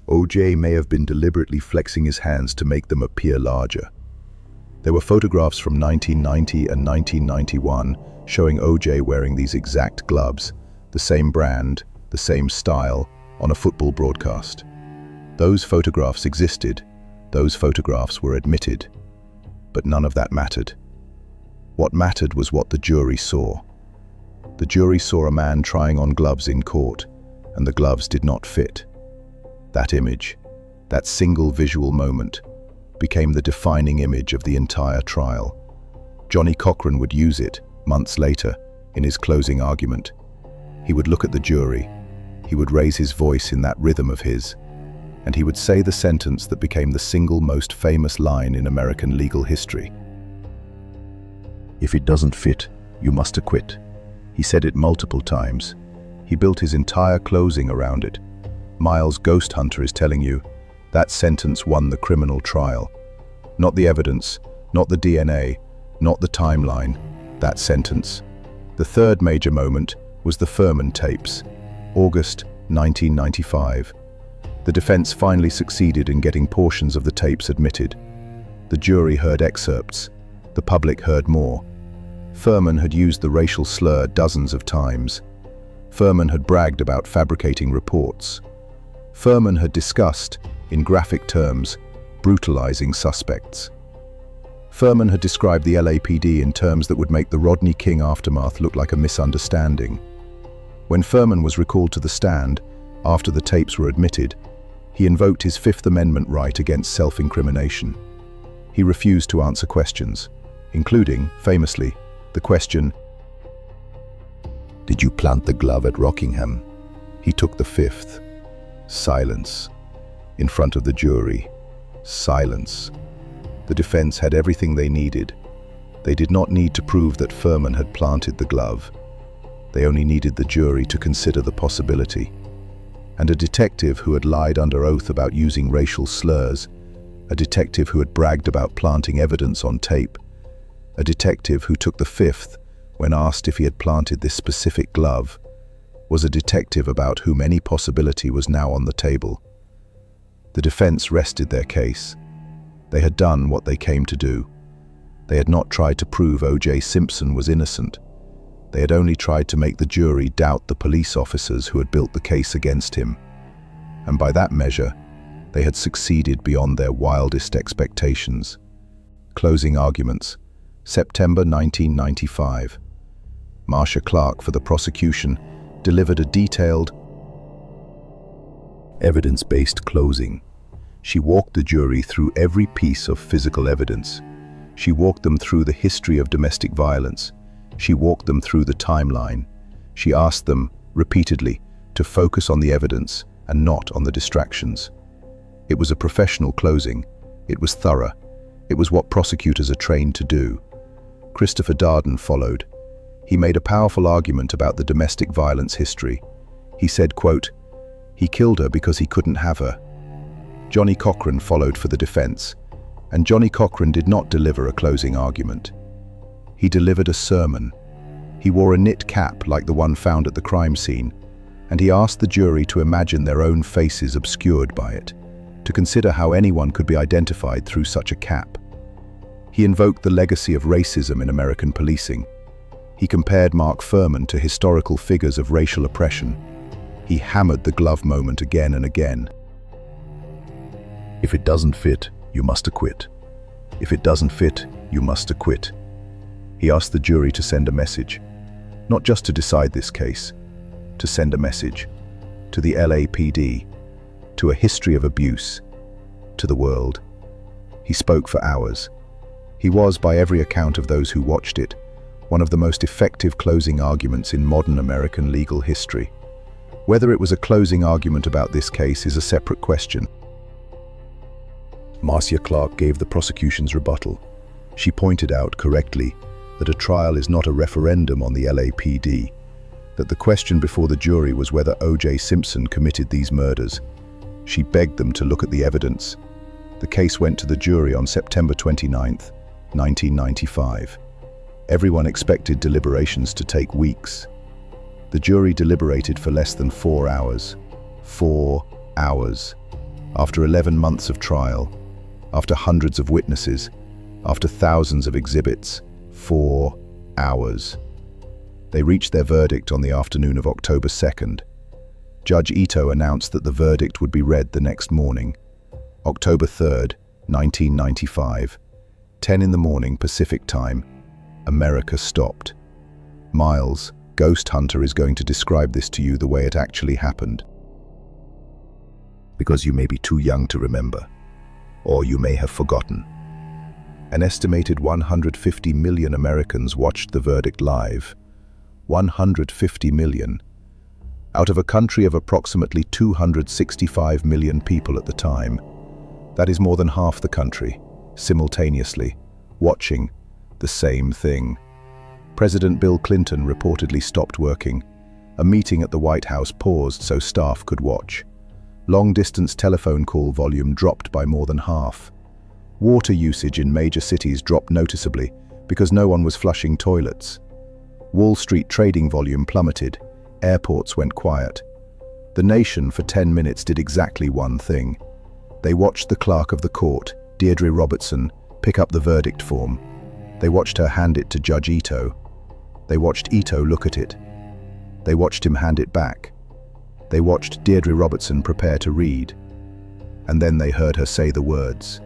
OJ may have been deliberately flexing his hands to make them appear larger. There were photographs from 1990 and 1991 showing OJ wearing these exact gloves, the same brand, the same style, on a football broadcast. Those photographs existed. Those photographs were admitted. But none of that mattered. What mattered was what the jury saw. The jury saw a man trying on gloves in court, and the gloves did not fit. That image, that single visual moment, became the defining image of the entire trial. Johnny Cochran would use it, months later, in his closing argument. He would look at the jury, he would raise his voice in that rhythm of his, and he would say the sentence that became the single most famous line in American legal history. "If it doesn't fit, you must acquit." He said it multiple times. He built his entire closing around it. Miles' Ghost Hunter is telling you, that sentence won the criminal trial. Not the evidence, not the DNA, not the timeline, that sentence. The third major moment was the Furman tapes, August 1995. The defense finally succeeded in getting portions of the tapes admitted. The jury heard excerpts. The public heard more. Furman had used the racial slur dozens of times. Furman had bragged about fabricating reports. Furman had discussed, in graphic terms, brutalizing suspects. Furman had described the LAPD in terms that would make the Rodney King aftermath look like a misunderstanding. When Furman was recalled to the stand, after the tapes were admitted, he invoked his Fifth Amendment right against self-incrimination. He refused to answer questions, including, famously, the question, "Did you plant the glove at Rockingham?" He took the fifth. Silence. In front of the jury. Silence. The defense had everything they needed. They did not need to prove that Furman had planted the glove. They only needed the jury to consider the possibility. And a detective who had lied under oath about using racial slurs, a detective who had bragged about planting evidence on tape, a detective who took the fifth when asked if he had planted this specific glove, was a detective about whom any possibility was now on the table. The defense rested their case. They had done what they came to do. They had not tried to prove O.J. Simpson was innocent. They had only tried to make the jury doubt the police officers who had built the case against him. And by that measure, they had succeeded beyond their wildest expectations. Closing arguments. September 1995. Marcia Clark for the prosecution delivered a detailed, evidence-based closing. She walked the jury through every piece of physical evidence. She walked them through the history of domestic violence. She walked them through the timeline. She asked them, repeatedly, to focus on the evidence and not on the distractions. It was a professional closing. It was thorough. It was what prosecutors are trained to do. Christopher Darden followed. He made a powerful argument about the domestic violence history. He said, quote, "He killed her because he couldn't have her." Johnny Cochran followed for the defense, and Johnny Cochran did not deliver a closing argument. He delivered a sermon. He wore a knit cap like the one found at the crime scene, and he asked the jury to imagine their own faces obscured by it, to consider how anyone could be identified through such a cap. He invoked the legacy of racism in American policing. He compared Mark Furman to historical figures of racial oppression. He hammered the glove moment again and again. "If it doesn't fit, you must acquit. If it doesn't fit, you must acquit." He asked the jury to send a message, not just to decide this case, to send a message to the LAPD, to a history of abuse, to the world. He spoke for hours. He was, by every account of those who watched it, one of the most effective closing arguments in modern American legal history. Whether it was a closing argument about this case is a separate question. Marcia Clark gave the prosecution's rebuttal. She pointed out correctly that a trial is not a referendum on the LAPD, that the question before the jury was whether O.J. Simpson committed these murders. She begged them to look at the evidence. The case went to the jury on September 29, 1995. Everyone expected deliberations to take weeks. The jury deliberated for less than 4 hours. 4 hours. After 11 months of trial, after hundreds of witnesses, after thousands of exhibits, 4 hours. They reached their verdict on the afternoon of October 2nd. Judge Ito announced that the verdict would be read the next morning. October 3rd, 1995, 10 in the morning Pacific time, America stopped. Miles, Ghost Hunter, is going to describe this to you the way it actually happened. Because you may be too young to remember, or you may have forgotten. An estimated 150 million Americans watched the verdict live. 150 million. Out of a country of approximately 265 million people at the time. That is more than half the country, simultaneously, watching the same thing. President Bill Clinton reportedly stopped working. A meeting at the White House paused so staff could watch. Long-distance telephone call volume dropped by more than half. Water usage in major cities dropped noticeably because no one was flushing toilets. Wall Street trading volume plummeted. Airports went quiet. The nation for 10 minutes did exactly one thing. They watched the clerk of the court, Deirdre Robertson, pick up the verdict form. They watched her hand it to Judge Ito. They watched Ito look at it. They watched him hand it back. They watched Deirdre Robertson prepare to read. And then they heard her say the words,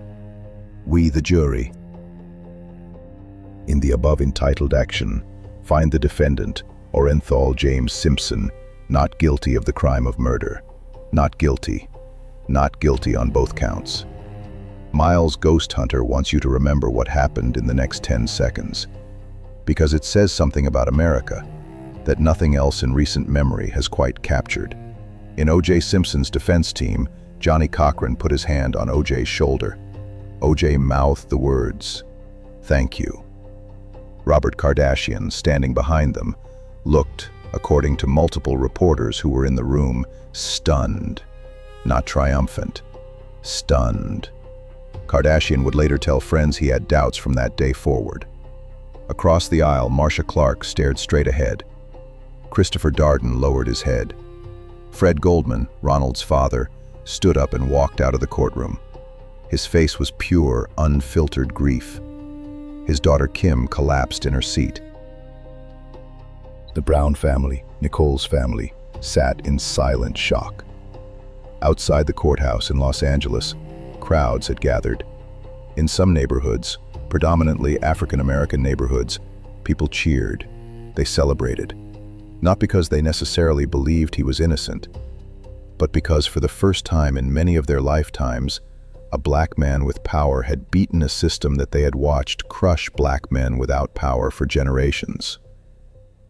"We, the jury." In the above entitled action, find the defendant, Orenthal James Simpson, not guilty of the crime of murder. Not guilty. Not guilty on both counts. Miles Ghost Hunter wants you to remember what happened in the next 10 seconds, because it says something about America that nothing else in recent memory has quite captured. In O.J. Simpson's defense team, Johnny Cochran put his hand on O.J.'s shoulder. O.J. mouthed the words, "Thank you." Robert Kardashian, standing behind them, looked, according to multiple reporters who were in the room, stunned, not triumphant, stunned. Kardashian would later tell friends he had doubts from that day forward. Across the aisle, Marcia Clark stared straight ahead. Christopher Darden lowered his head. Fred Goldman, Ronald's father, stood up and walked out of the courtroom. His face was pure, unfiltered grief. His daughter Kim collapsed in her seat. The Brown family, Nicole's family, sat in silent shock. Outside the courthouse in Los Angeles, crowds had gathered. In some neighborhoods, predominantly African-American neighborhoods, people cheered. They celebrated. Not because they necessarily believed he was innocent, but because for the first time in many of their lifetimes, a black man with power had beaten a system that they had watched crush black men without power for generations.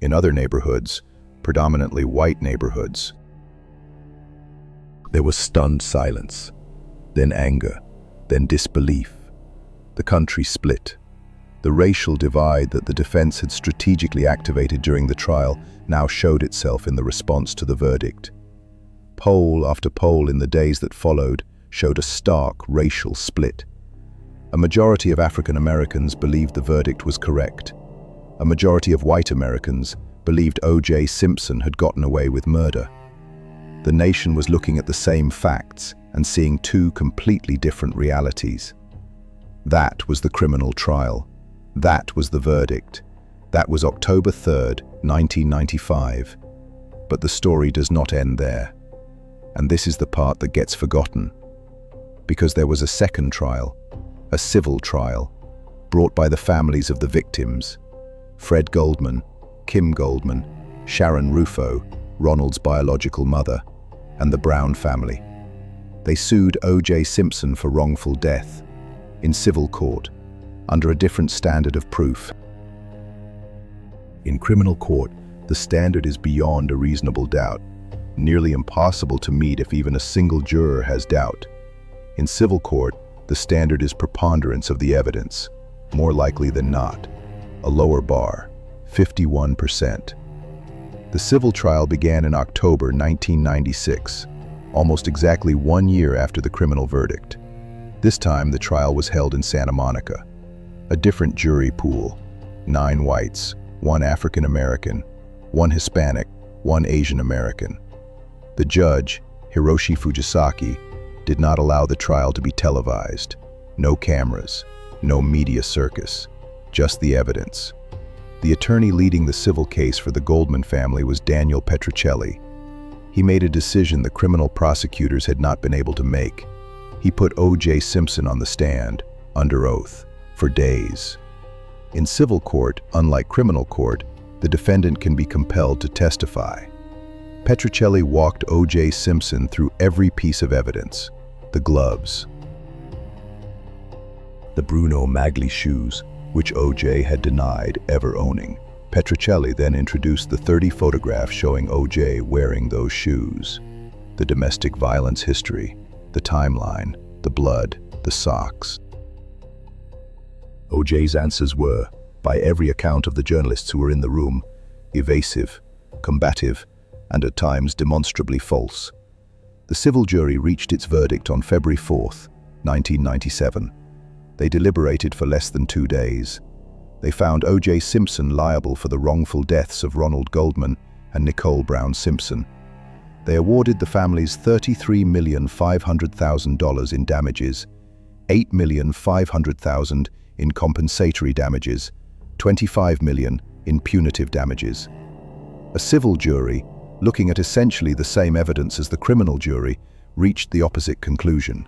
In other neighborhoods, predominantly white neighborhoods, there was stunned silence, then anger, then disbelief. The country split. The racial divide that the defense had strategically activated during the trial now showed itself in the response to the verdict. Poll after poll in the days that followed showed a stark racial split. A majority of African Americans believed the verdict was correct. A majority of white Americans believed O.J. Simpson had gotten away with murder. The nation was looking at the same facts and seeing two completely different realities. That was the criminal trial. That was the verdict. That was October 3rd, 1995. But the story does not end there. And this is the part that gets forgotten. Because there was a second trial, a civil trial, brought by the families of the victims. Fred Goldman, Kim Goldman, Sharon Rufo, Ronald's biological mother, and the Brown family. They sued O.J. Simpson for wrongful death. in civil court, under a different standard of proof. In criminal court, the standard is beyond a reasonable doubt, nearly impossible to meet if even a single juror has doubt. In civil court, the standard is preponderance of the evidence, more likely than not, a lower bar, 51%. The civil trial began in October 1996, almost exactly 1 year after the criminal verdict. This time, the trial was held in Santa Monica. A different jury pool, 9 whites, 1 African American, 1 Hispanic, 1 Asian American. The judge, Hiroshi Fujisaki, did not allow the trial to be televised. No cameras, no media circus, just the evidence. The attorney leading the civil case for the Goldman family was Daniel Petrocelli. He made a decision the criminal prosecutors had not been able to make. He put O.J. Simpson on the stand, under oath, for days. In civil court, unlike criminal court, the defendant can be compelled to testify. Petrocelli walked O.J. Simpson through every piece of evidence. The gloves, the Bruno Magli shoes, which O.J. had denied ever owning. Petrocelli then introduced the 30 photographs showing O.J. wearing those shoes. The domestic violence history, the timeline, the blood, the socks. O.J.'s answers were, by every account of the journalists who were in the room, evasive, combative, and at times demonstrably false. The civil jury reached its verdict on February 4, 1997. They deliberated for less than 2 days. They found O.J. Simpson liable for the wrongful deaths of Ronald Goldman and Nicole Brown Simpson. They awarded the families $33,500,000 in damages, $8,500,000 in compensatory damages, $25 million in punitive damages. A civil jury, looking at essentially the same evidence as the criminal jury, reached the opposite conclusion.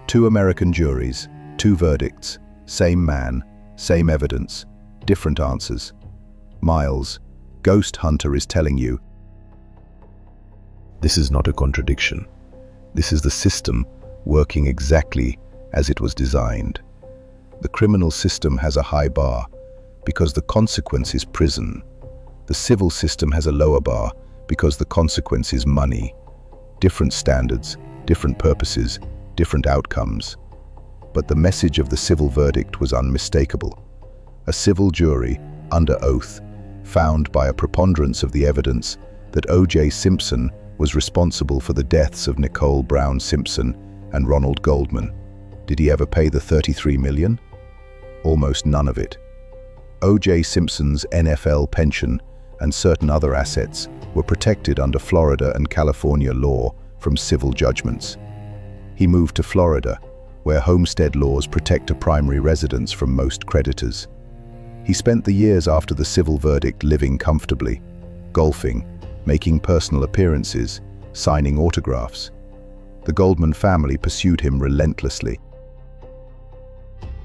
2 American juries, 2 verdicts, same man, same evidence, different answers. Miles, GhostHunter is telling you, this is not a contradiction. This is the system working exactly as it was designed. The criminal system has a high bar because the consequence is prison. The civil system has a lower bar because the consequence is money. Different standards, different purposes, different outcomes. But the message of the civil verdict was unmistakable. A civil jury, under oath, found by a preponderance of the evidence that O.J. Simpson was responsible for the deaths of Nicole Brown Simpson and Ronald Goldman. Did he ever pay the $33 million? Almost none of it. O.J. Simpson's NFL pension and certain other assets were protected under Florida and California law from civil judgments. He moved to Florida, where homestead laws protect a primary residence from most creditors. He spent the years after the civil verdict living comfortably, golfing, making personal appearances, signing autographs. The Goldman family pursued him relentlessly.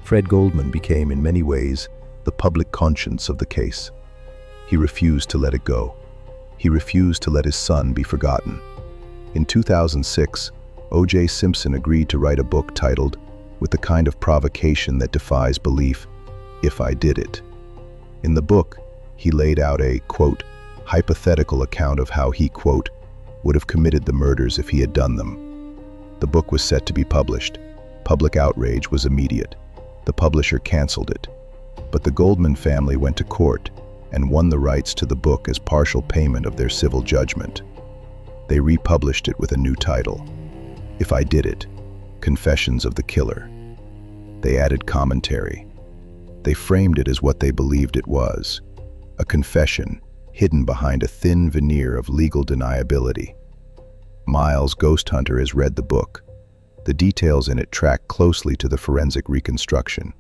Fred Goldman became, in many ways, the public conscience of the case. He refused to let it go. He refused to let his son be forgotten. In 2006, O.J. Simpson agreed to write a book titled, with the kind of provocation that defies belief, If I Did It. In the book, he laid out a, quote, hypothetical account of how he, quote, would have committed the murders if he had done them. The book was set to be published. Public outrage was immediate. The publisher canceled it. But the Goldman family went to court and won the rights to the book as partial payment of their civil judgment. They republished it with a new title, If I Did It, Confessions of the Killer. They added commentary. They framed it as what they believed it was, a confession hidden behind a thin veneer of legal deniability. Miles, GhostHunter, has read the book. The details in it track closely to the forensic reconstruction.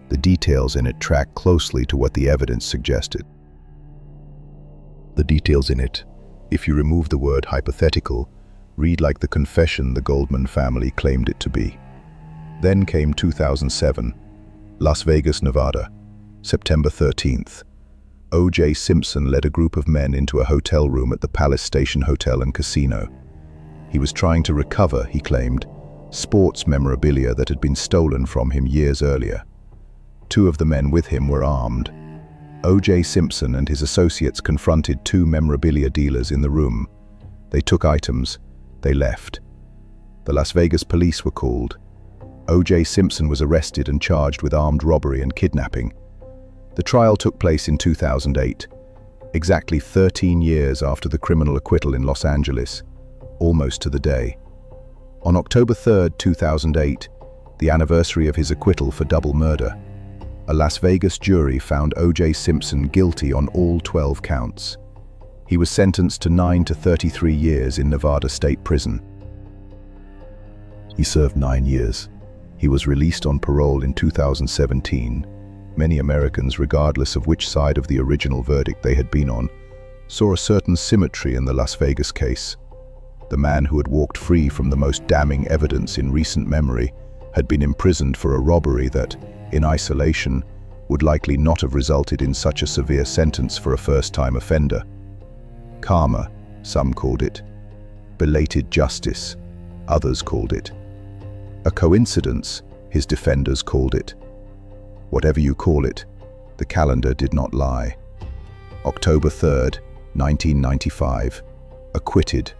The details in it track closely to what the evidence suggested. The details in it, if you remove the word hypothetical, read like the confession the Goldman family claimed it to be. Then came 2007, Las Vegas, Nevada, September 13th. O.J. Simpson led a group of men into a hotel room at the Palace Station Hotel and Casino. He was trying to recover, he claimed, sports memorabilia that had been stolen from him years earlier. Two of the men with him were armed. O.J. Simpson and his associates confronted two memorabilia dealers in the room. They took items. They left. The Las Vegas police were called. O.J. Simpson was arrested and charged with armed robbery and kidnapping. The trial took place in 2008, exactly 13 years after the criminal acquittal in Los Angeles, almost to the day. On October 3, 2008, the anniversary of his acquittal for double murder, a Las Vegas jury found O.J. Simpson guilty on all 12 counts. He was sentenced to 9 to 33 years in Nevada State Prison. He served 9 years. He was released on parole in 2017. Many Americans, regardless of which side of the original verdict they had been on, saw a certain symmetry in the Las Vegas case. The man who had walked free from the most damning evidence in recent memory had been imprisoned for a robbery that, in isolation, would likely not have resulted in such a severe sentence for a first-time offender. Karma, some called it. Belated justice, others called it. A coincidence, his defenders called it. Whatever you call it, the calendar did not lie. October 3rd, 1995, acquitted.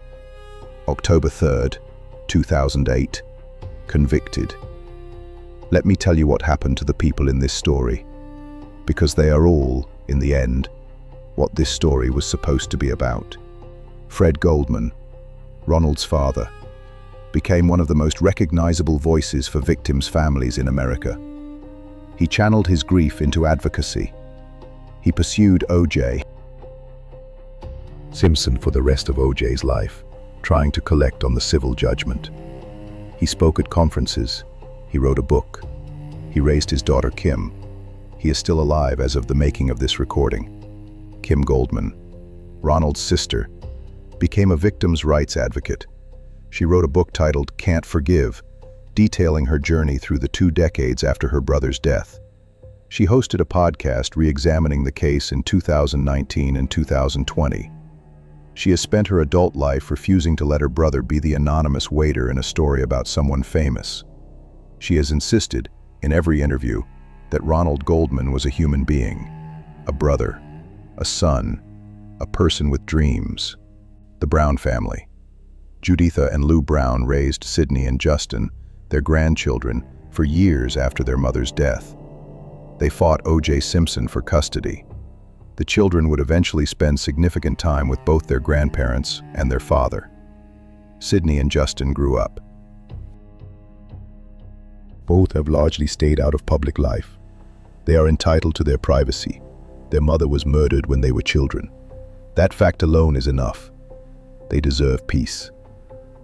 October 3rd, 2008, convicted. Let me tell you what happened to the people in this story, because they are all, in the end, what this story was supposed to be about. Fred Goldman, Ronald's father, became one of the most recognizable voices for victims' families in America. He channeled his grief into advocacy. He pursued O.J. Simpson for the rest of O.J.'s life, trying to collect on the civil judgment. He spoke at conferences. He wrote a book. He raised his daughter Kim. He is still alive as of the making of this recording. Kim Goldman, Ronald's sister, became a victims' rights advocate. She wrote a book titled Can't Forgive, detailing her journey through the 2 decades after her brother's death. She hosted a podcast re-examining the case in 2019 and 2020. She has spent her adult life refusing to let her brother be the anonymous waiter in a story about someone famous. She has insisted, in every interview, that Ronald Goldman was a human being, a brother, a son, a person with dreams. The Brown family. Juditha and Lou Brown raised Sydney and Justin, their grandchildren, for years after their mother's death. They fought O.J. Simpson for custody. The children would eventually spend significant time with both their grandparents and their father. Sydney and Justin grew up. Both have largely stayed out of public life. They are entitled to their privacy. Their mother was murdered when they were children. That fact alone is enough. They deserve peace.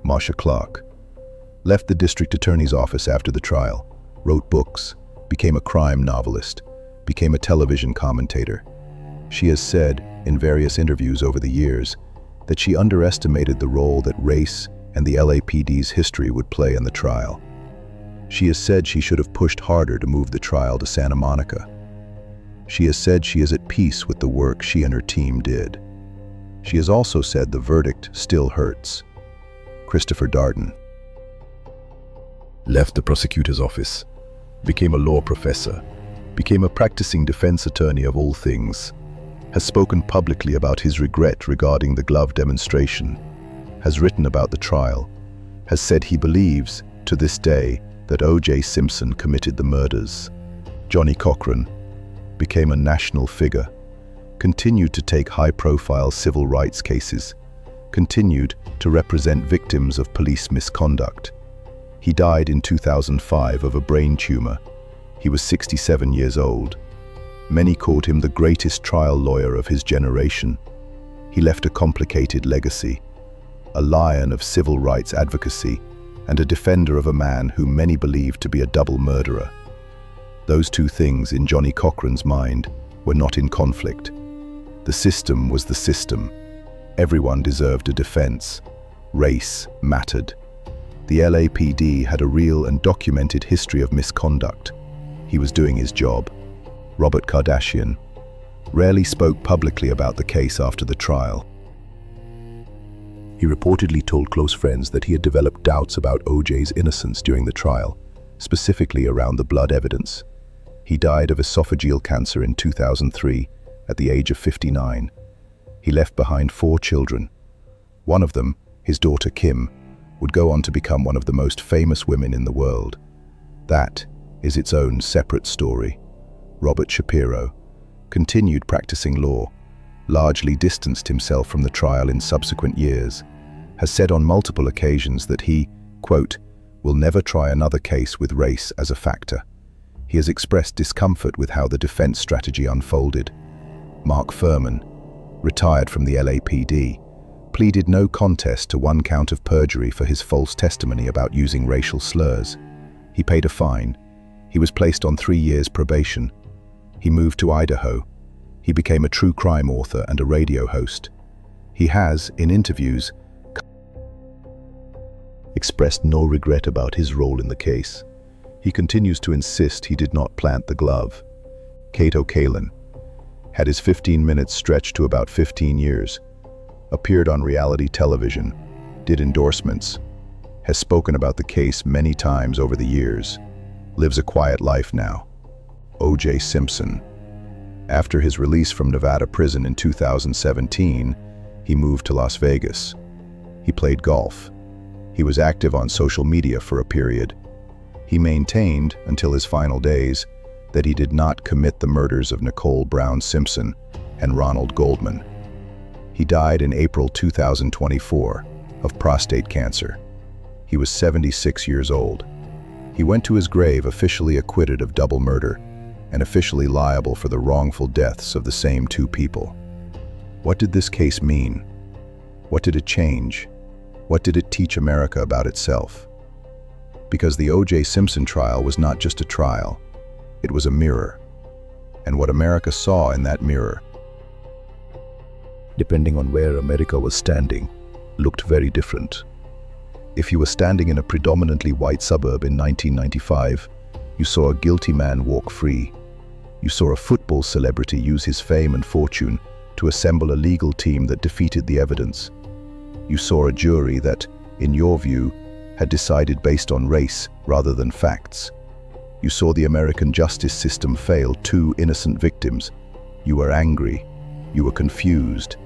Marsha Clark left the district attorney's office after the trial, wrote books, became a crime novelist, became a television commentator. She has said, in various interviews over the years, that she underestimated the role that race and the LAPD's history would play in the trial. She has said she should have pushed harder to move the trial to Santa Monica. She has said she is at peace with the work she and her team did. She has also said the verdict still hurts. Christopher Darden left the prosecutor's office, became a law professor, became a practicing defense attorney of all things, has spoken publicly about his regret regarding the glove demonstration, has written about the trial, has said he believes, to this day, that O.J. Simpson committed the murders. Johnny Cochran became a national figure, continued to take high-profile civil rights cases, continued to represent victims of police misconduct. He died in 2005 of a brain tumor. He was 67 years old. Many called him the greatest trial lawyer of his generation. He left a complicated legacy, a lion of civil rights advocacy, and a defender of a man whom many believed to be a double murderer. Those two things, in Johnny Cochran's mind, were not in conflict. The system was the system. Everyone deserved a defense. Race mattered. The LAPD had a real and documented history of misconduct. He was doing his job. Robert Kardashian rarely spoke publicly about the case after the trial. He reportedly told close friends that he had developed doubts about O.J.'s innocence during the trial, specifically around the blood evidence. He died of esophageal cancer in 2003 at the age of 59. He left behind 4 children. One of them, his daughter Kim, would go on to become one of the most famous women in the world. That is its own separate story. Robert Shapiro continued practicing law, largely distanced himself from the trial in subsequent years, has said on multiple occasions that he, quote, will never try another case with race as a factor. He has expressed discomfort with how the defense strategy unfolded. Mark Furman, retired from the LAPD, pleaded no contest to 1 count of perjury for his false testimony about using racial slurs. He paid a fine. He was placed on 3 years probation. He moved to Idaho. He became a true crime author and a radio host. He has, in interviews, expressed no regret about his role in the case. He continues to insist he did not plant the glove. Kato Kalin had his 15 minutes stretched to about 15 years, appeared on reality television, did endorsements, has spoken about the case many times over the years, lives a quiet life now. O.J. Simpson. After his release from Nevada prison in 2017, he moved to Las Vegas. He played golf. He was active on social media for a period. He maintained, until his final days, that he did not commit the murders of Nicole Brown Simpson and Ronald Goldman. He died in April 2024 of prostate cancer. He was 76 years old. He went to his grave officially acquitted of double murder and officially liable for the wrongful deaths of the same 2 people. What did this case mean? What did it change? What did it teach America about itself? Because the O.J. Simpson trial was not just a trial, it was a mirror. And what America saw in that mirror, depending on where America was standing, looked very different. If you were standing in a predominantly white suburb in 1995, you saw a guilty man walk free. You saw a football celebrity use his fame and fortune to assemble a legal team that defeated the evidence. You saw a jury that, in your view, had decided based on race rather than facts. You saw the American justice system fail 2 innocent victims. You were angry. You were confused.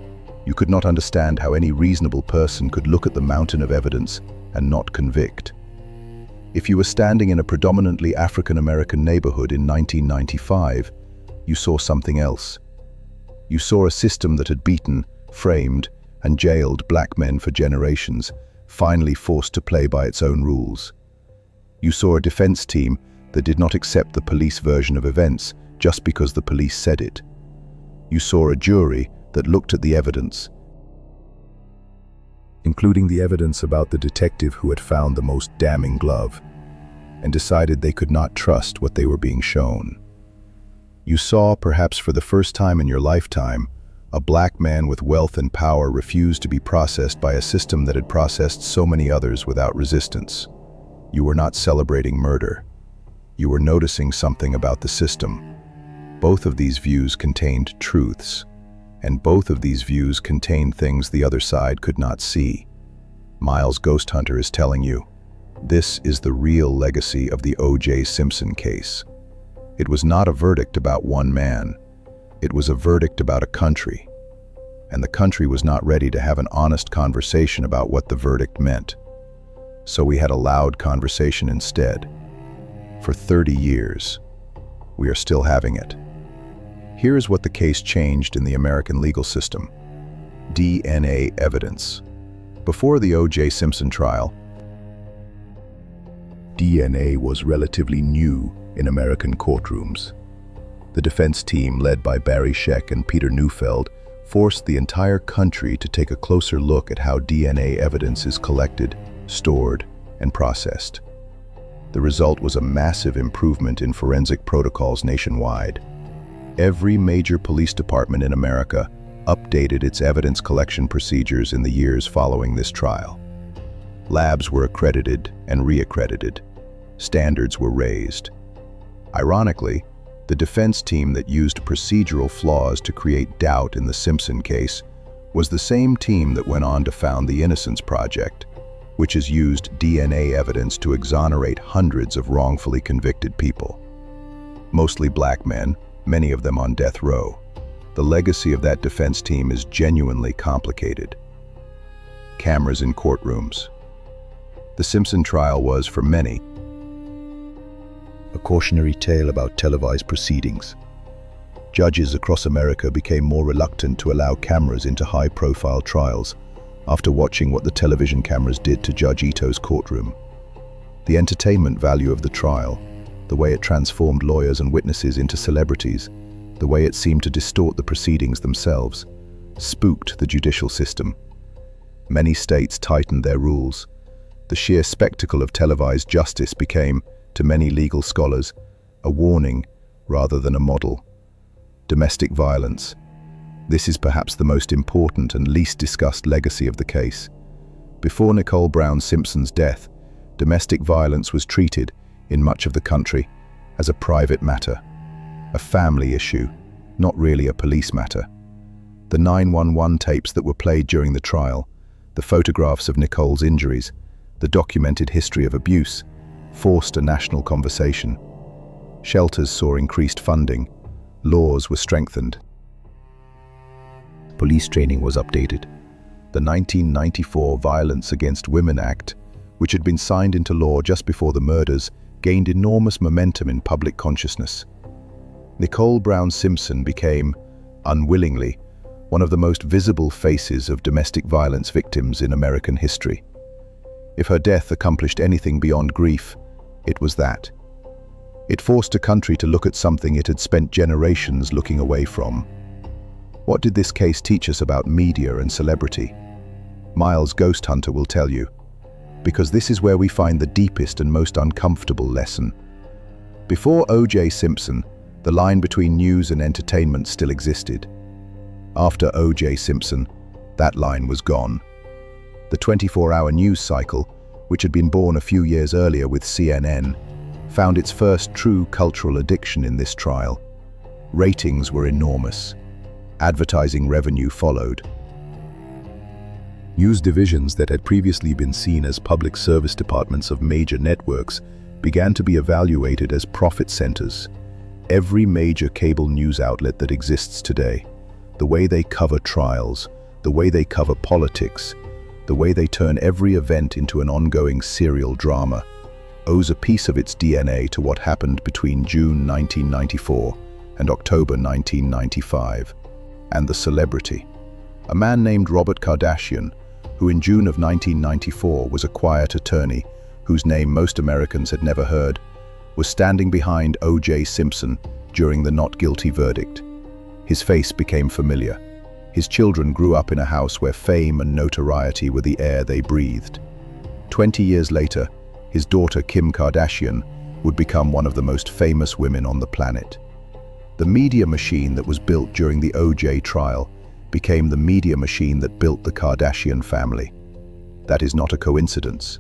You could not understand how any reasonable person could look at the mountain of evidence and not convict. If you were standing in a predominantly African-American neighborhood in 1995, you saw something else. You saw a system that had beaten, framed, and jailed black men for generations, finally forced to play by its own rules. You saw a defense team that did not accept the police version of events just because the police said it. You saw a jury that looked at the evidence, including the evidence about the detective who had found the most damning glove, and decided they could not trust what they were being shown. You saw, perhaps for the first time in your lifetime, a black man with wealth and power refuse to be processed by a system that had processed so many others without resistance. You were not celebrating murder. You were noticing something about the system. Both of these views contained truths, and both of these views contained things the other side could not see. Miles GhostHunter is telling you, this is the real legacy of the O.J. Simpson case. It was not a verdict about one man. It was a verdict about a country. And the country was not ready to have an honest conversation about what the verdict meant. So we had a loud conversation instead. For 30 years, we are still having it. Here is what the case changed in the American legal system. DNA evidence. Before the O.J. Simpson trial, DNA was relatively new in American courtrooms. The defense team, led by Barry Scheck and Peter Neufeld, forced the entire country to take a closer look at how DNA evidence is collected, stored, and processed. The result was a massive improvement in forensic protocols nationwide. Every major police department in America updated its evidence collection procedures in the years following this trial. Labs were accredited and re-accredited. Standards were raised. Ironically, the defense team that used procedural flaws to create doubt in the Simpson case was the same team that went on to found the Innocence Project, which has used DNA evidence to exonerate hundreds of wrongfully convicted people. Mostly black men, many of them on death row. The legacy of that defense team is genuinely complicated. Cameras in courtrooms. The Simpson trial was, for many, a cautionary tale about televised proceedings. Judges across America became more reluctant to allow cameras into high-profile trials after watching what the television cameras did to Judge Ito's courtroom. The entertainment value of the trial, the way it transformed lawyers and witnesses into celebrities, the way it seemed to distort the proceedings themselves, spooked the judicial system. Many states tightened their rules. The sheer spectacle of televised justice became, to many legal scholars, a warning rather than a model. Domestic violence. This is perhaps the most important and least discussed legacy of the case. Before Nicole Brown Simpson's death, domestic violence was treated, in much of the country, as a private matter, a family issue, not really a police matter. The 911 tapes that were played during the trial, the photographs of Nicole's injuries, the documented history of abuse, forced a national conversation. Shelters saw increased funding. Laws were strengthened. Police training was updated. The 1994 Violence Against Women Act, which had been signed into law just before the murders, gained enormous momentum in public consciousness. Nicole Brown Simpson became, unwillingly, one of the most visible faces of domestic violence victims in American history. If her death accomplished anything beyond grief, it was that. It forced a country to look at something it had spent generations looking away from. What did this case teach us about media and celebrity? Miles GhostHunter will tell you, because this is where we find the deepest and most uncomfortable lesson. Before O.J. Simpson, the line between news and entertainment still existed. After O.J. Simpson, that line was gone. The 24-hour news cycle, which had been born a few years earlier with CNN, found its first true cultural addiction in this trial. Ratings were enormous. Advertising revenue followed. News divisions that had previously been seen as public service departments of major networks began to be evaluated as profit centers. Every major cable news outlet that exists today, the way they cover trials, the way they cover politics, the way they turn every event into an ongoing serial drama, owes a piece of its DNA to what happened between June 1994 and October 1995, and the celebrity. A man named Robert Kardashian, who in June of 1994 was a quiet attorney whose name most Americans had never heard, was standing behind O.J. Simpson during the not guilty verdict. His face became familiar. His children grew up in a house where fame and notoriety were the air they breathed. 20 years later, his daughter Kim Kardashian would become one of the most famous women on the planet. The media machine that was built during the O.J. trial became the media machine that built the Kardashian family. That is not a coincidence.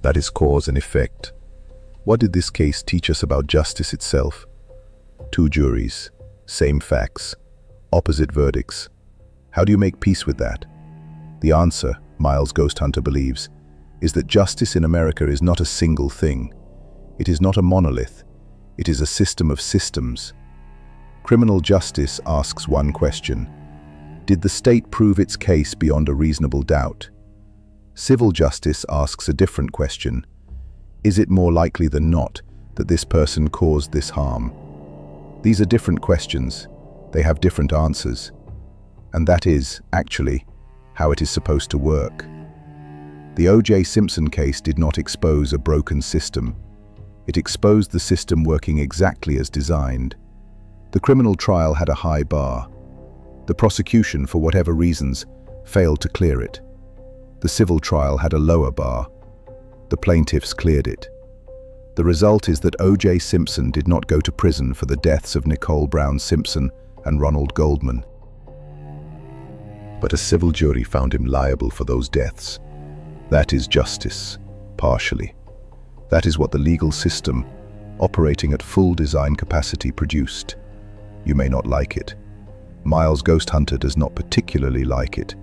That is cause and effect. What did this case teach us about justice itself? Two juries, same facts, opposite verdicts. How do you make peace with that? The answer, Miles GhostHunter believes, is that justice in America is not a single thing. It is not a monolith. It is a system of systems. Criminal justice asks one question: did the state prove its case beyond a reasonable doubt? Civil justice asks a different question: is it more likely than not that this person caused this harm? These are different questions. They have different answers. And that is, actually, how it is supposed to work. The O.J. Simpson case did not expose a broken system. It exposed the system working exactly as designed. The criminal trial had a high bar. The prosecution, for whatever reasons, failed to clear it. The civil trial had a lower bar. The plaintiffs cleared it. The result is that O.J. Simpson did not go to prison for the deaths of Nicole Brown Simpson and Ronald Goldman. But a civil jury found him liable for those deaths. That is justice, partially. That is what the legal system, operating at full design capacity, produced. You may not like it. Miles Ghost Hunter does not particularly like it,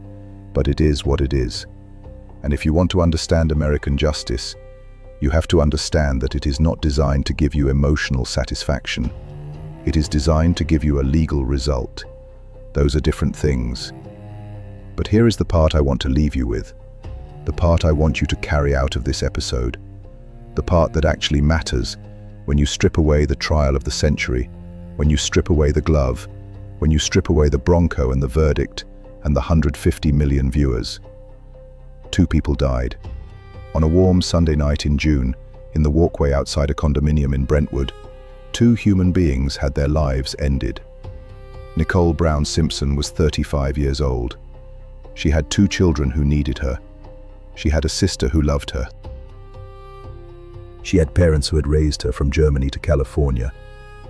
but it is what it is. And if you want to understand American justice, you have to understand that it is not designed to give you emotional satisfaction. It is designed to give you a legal result. Those are different things. But here is the part I want to leave you with. The part I want you to carry out of this episode. The part that actually matters when you strip away the trial of the century, when you strip away the glove, when you strip away the Bronco and the verdict and the 150 million viewers. 2 people died. On a warm Sunday night in June, in the walkway outside a condominium in Brentwood, 2 human beings had their lives ended. Nicole Brown Simpson was 35 years old. She had 2 children who needed her. She had a sister who loved her. She had parents who had raised her from Germany to California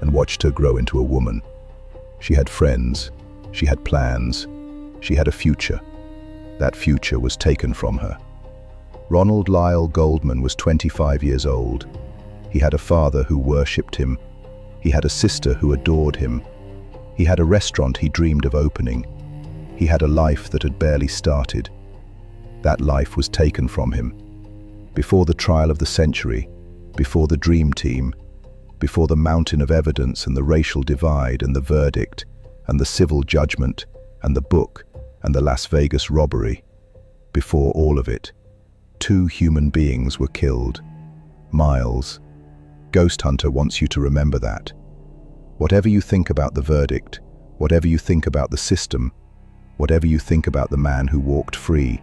and watched her grow into a woman. She had friends. She had plans. She had a future. That future was taken from her. Ronald Lyle Goldman was 25 years old. He had a father who worshipped him. He had a sister who adored him. He had a restaurant he dreamed of opening. He had a life that had barely started. That life was taken from him. Before the trial of the century, before the dream team, before the mountain of evidence and the racial divide and the verdict and the civil judgment and the book and the Las Vegas robbery, before all of it, 2 human beings were killed. Miles, Ghost Hunter wants you to remember that. Whatever you think about the verdict, whatever you think about the system, whatever you think about the man who walked free,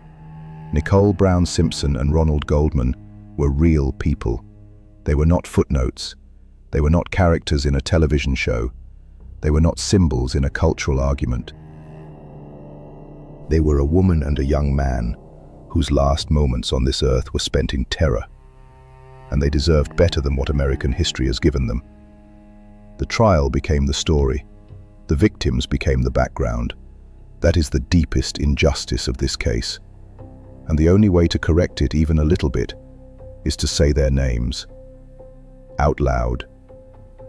Nicole Brown Simpson and Ronald Goldman were real people. They were not footnotes. They were not characters in a television show. They were not symbols in a cultural argument. They were a woman and a young man whose last moments on this earth were spent in terror, and they deserved better than what American history has given them. The trial became the story. The victims became the background. That is the deepest injustice of this case. And the only way to correct it even a little bit is to say their names out loud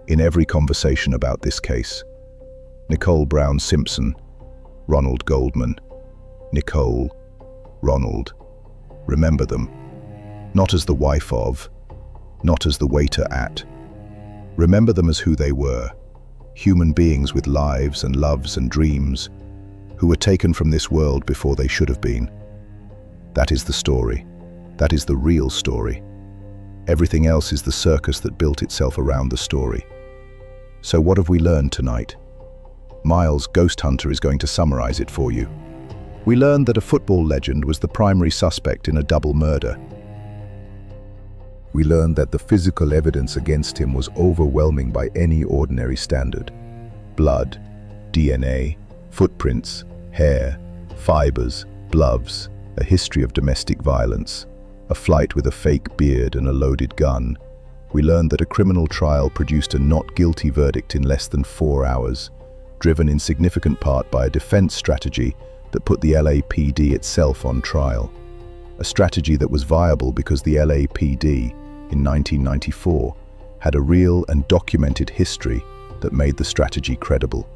in every conversation about this case. Nicole Brown Simpson, Ronald Goldman. Nicole, Ronald. Remember them. Not as the wife of, not as the waiter at. Remember them as who they were, human beings with lives and loves and dreams, who were taken from this world before they should have been. That is the story. That is the real story. Everything else is the circus that built itself around the story. So what have we learned tonight? Miles Ghost Hunter is going to summarize it for you. We learned that a football legend was the primary suspect in a double murder. We learned that the physical evidence against him was overwhelming by any ordinary standard. Blood, DNA, footprints, hair, fibers, gloves, a history of domestic violence, a flight with a fake beard and a loaded gun. We learned that a criminal trial produced a not guilty verdict in less than 4 hours, driven in significant part by a defense strategy that put the LAPD itself on trial. A strategy that was viable because the LAPD, in 1994, had a real and documented history that made the strategy credible.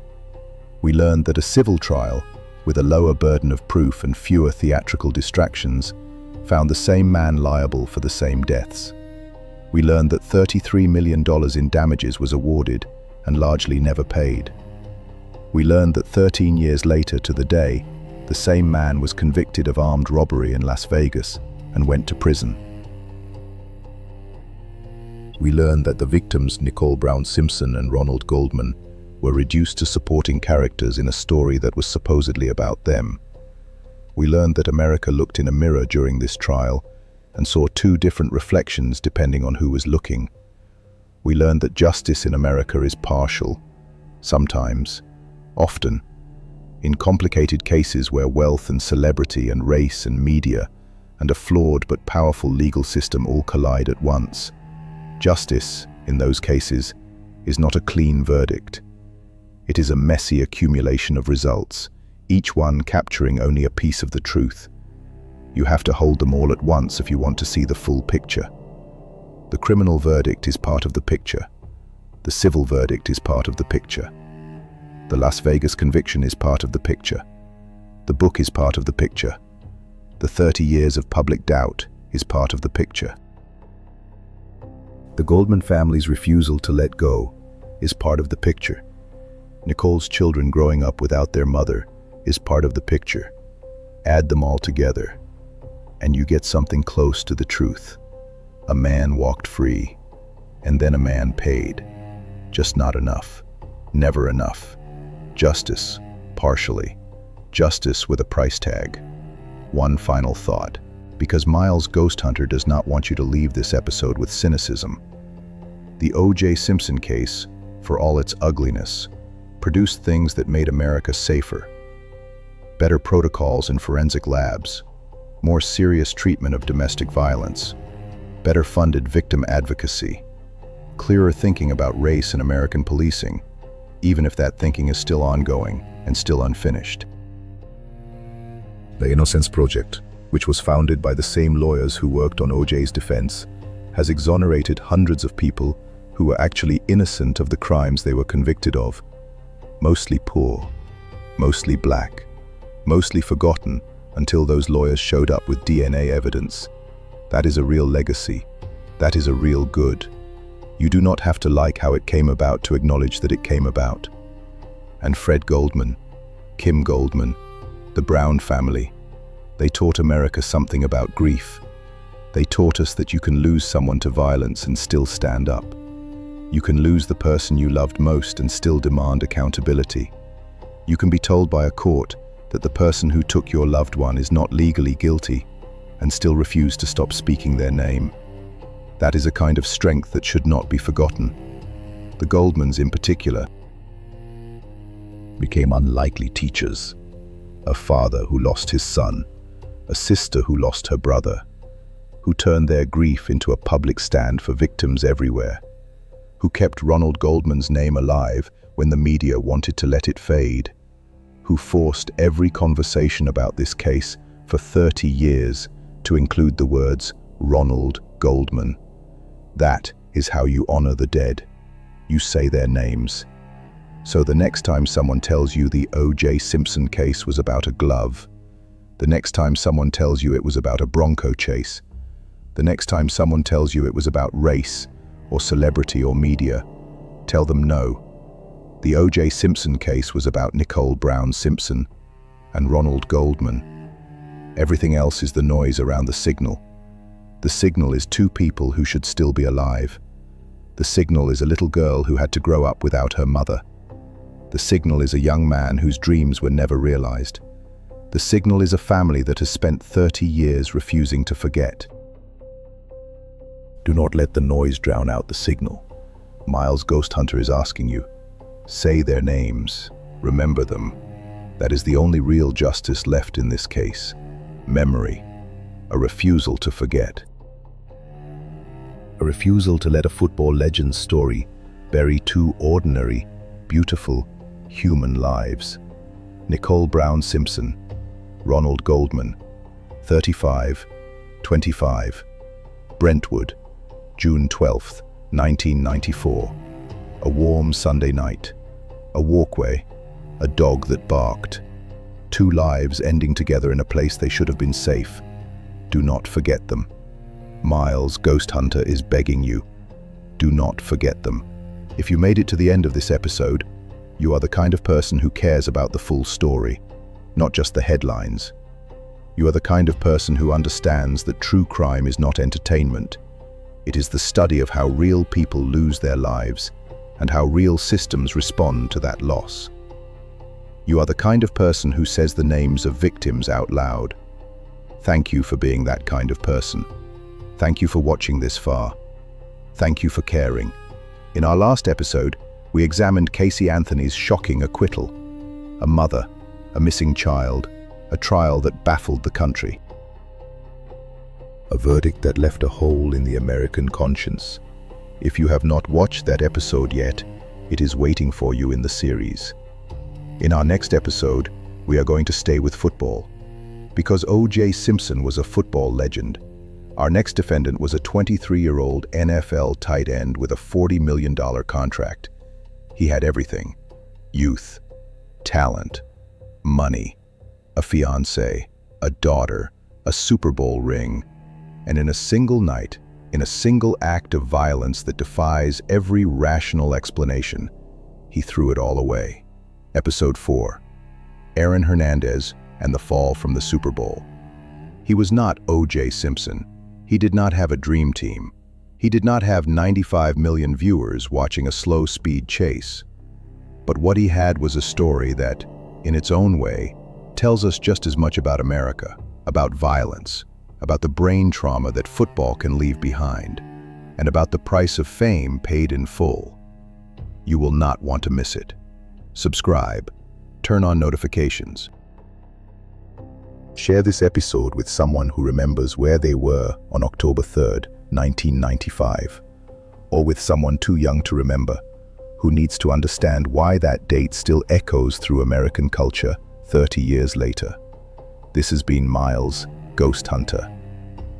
We learned that a civil trial, with a lower burden of proof and fewer theatrical distractions, found the same man liable for the same deaths. We learned that $33 million in damages was awarded and largely never paid. We learned that 13 years later to the day, the same man was convicted of armed robbery in Las Vegas and went to prison. We learned that the victims, Nicole Brown Simpson and Ronald Goldman, were reduced to supporting characters in a story that was supposedly about them. We learned that America looked in a mirror during this trial and saw 2 different reflections depending on who was looking. We learned that justice in America is partial, sometimes, often, in complicated cases where wealth and celebrity and race and media and a flawed but powerful legal system all collide at once. Justice, in those cases, is not a clean verdict. It is a messy accumulation of results, each one capturing only a piece of the truth. You have to hold them all at once if you want to see the full picture. The criminal verdict is part of the picture. The civil verdict is part of the picture. The Las Vegas conviction is part of the picture. The book is part of the picture. The 30 years of public doubt is part of the picture. The Goldman family's refusal to let go is part of the picture. Nicole's children growing up without their mother is part of the picture. Add them all together, and you get something close to the truth. A man walked free, and then a man paid. Just not enough. Never enough. Justice, partially. Justice with a price tag. One final thought, because Miles Ghost Hunter does not want you to leave this episode with cynicism. The O.J. Simpson case, for all its ugliness, produced things that made America safer. Better protocols in forensic labs, more serious treatment of domestic violence, better funded victim advocacy, clearer thinking about race in American policing, even if that thinking is still ongoing and still unfinished. The Innocence Project, which was founded by the same lawyers who worked on O.J.'s defense, has exonerated hundreds of people who were actually innocent of the crimes they were convicted of. Mostly poor, mostly black, mostly forgotten until those lawyers showed up with DNA evidence. That is a real legacy. That is a real good. You do not have to like how it came about to acknowledge that it came about. And Fred Goldman, Kim Goldman, the Brown family, they taught America something about grief. They taught us that you can lose someone to violence and still stand up. You can lose the person you loved most and still demand accountability. You can be told by a court that the person who took your loved one is not legally guilty and still refuse to stop speaking their name. That is a kind of strength that should not be forgotten. The Goldmans in particular became unlikely teachers. A father who lost his son, a sister who lost her brother, who turned their grief into a public stand for victims everywhere, who kept Ronald Goldman's name alive when the media wanted to let it fade, who forced every conversation about this case for 30 years to include the words Ronald Goldman. That is how you honor the dead. You say their names. So the next time someone tells you the O.J. Simpson case was about a glove, the next time someone tells you it was about a Bronco chase, the next time someone tells you it was about race or celebrity or media, tell them no. The O.J. Simpson case was about Nicole Brown Simpson and Ronald Goldman. Everything else is the noise around the signal. The signal is two people who should still be alive. The signal is a little girl who had to grow up without her mother. The signal is a young man whose dreams were never realized. The signal is a family that has spent 30 years refusing to forget. Do not let the noise drown out the signal. Miles Ghost Hunter is asking you. Say their names. Remember them. That is the only real justice left in this case. Memory. A refusal to forget. A refusal to let a football legend's story bury two ordinary, beautiful, human lives. Nicole Brown Simpson, Ronald Goldman, 35, 25, Brentwood, June 12, 1994. A warm Sunday night. A walkway. A dog that barked. Two lives ending together in a place they should have been safe. Do not forget them. Miles Ghost Hunter is begging you. Do not forget them. If you made it to the end of this episode, you are the kind of person who cares about the full story, not just the headlines. You are the kind of person who understands that true crime is not entertainment. It is the study of how real people lose their lives and how real systems respond to that loss. You are the kind of person who says the names of victims out loud. Thank you for being that kind of person. Thank you for watching this far. Thank you for caring. In our last episode, we examined Casey Anthony's shocking acquittal. A mother, a missing child, a trial that baffled the country. A verdict that left a hole in the American conscience. If you have not watched that episode yet, it is waiting for you in the series. In our next episode, we are going to stay with football. Because O.J. Simpson was a football legend, our next defendant was a 23-year-old NFL tight end with a $40 million contract. He had everything: youth, talent, money, a fiancé, a daughter, a Super Bowl ring, and in a single night, in a single act of violence that defies every rational explanation, he threw it all away. Episode 4. Aaron Hernandez and the Fall from the Super Bowl. He was not O.J. Simpson. He did not have a dream team. He did not have 95 million viewers watching a slow-speed chase. But what he had was a story that, in its own way, tells us just as much about America, about violence, about the brain trauma that football can leave behind, and about the price of fame paid in full. You will not want to miss it. Subscribe. Turn on notifications. Share this episode with someone who remembers where they were on October 3rd, 1995, or with someone too young to remember, who needs to understand why that date still echoes through American culture 30 years later. This has been Miles, Ghost Hunter.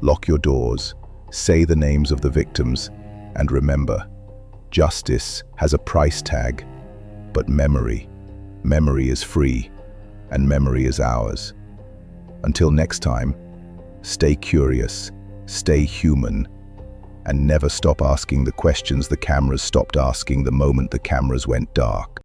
Lock your doors, say the names of the victims, and remember, justice has a price tag, but memory is free, and memory is ours. Until next time, stay curious, stay human, and never stop asking the questions the cameras stopped asking the moment the cameras went dark.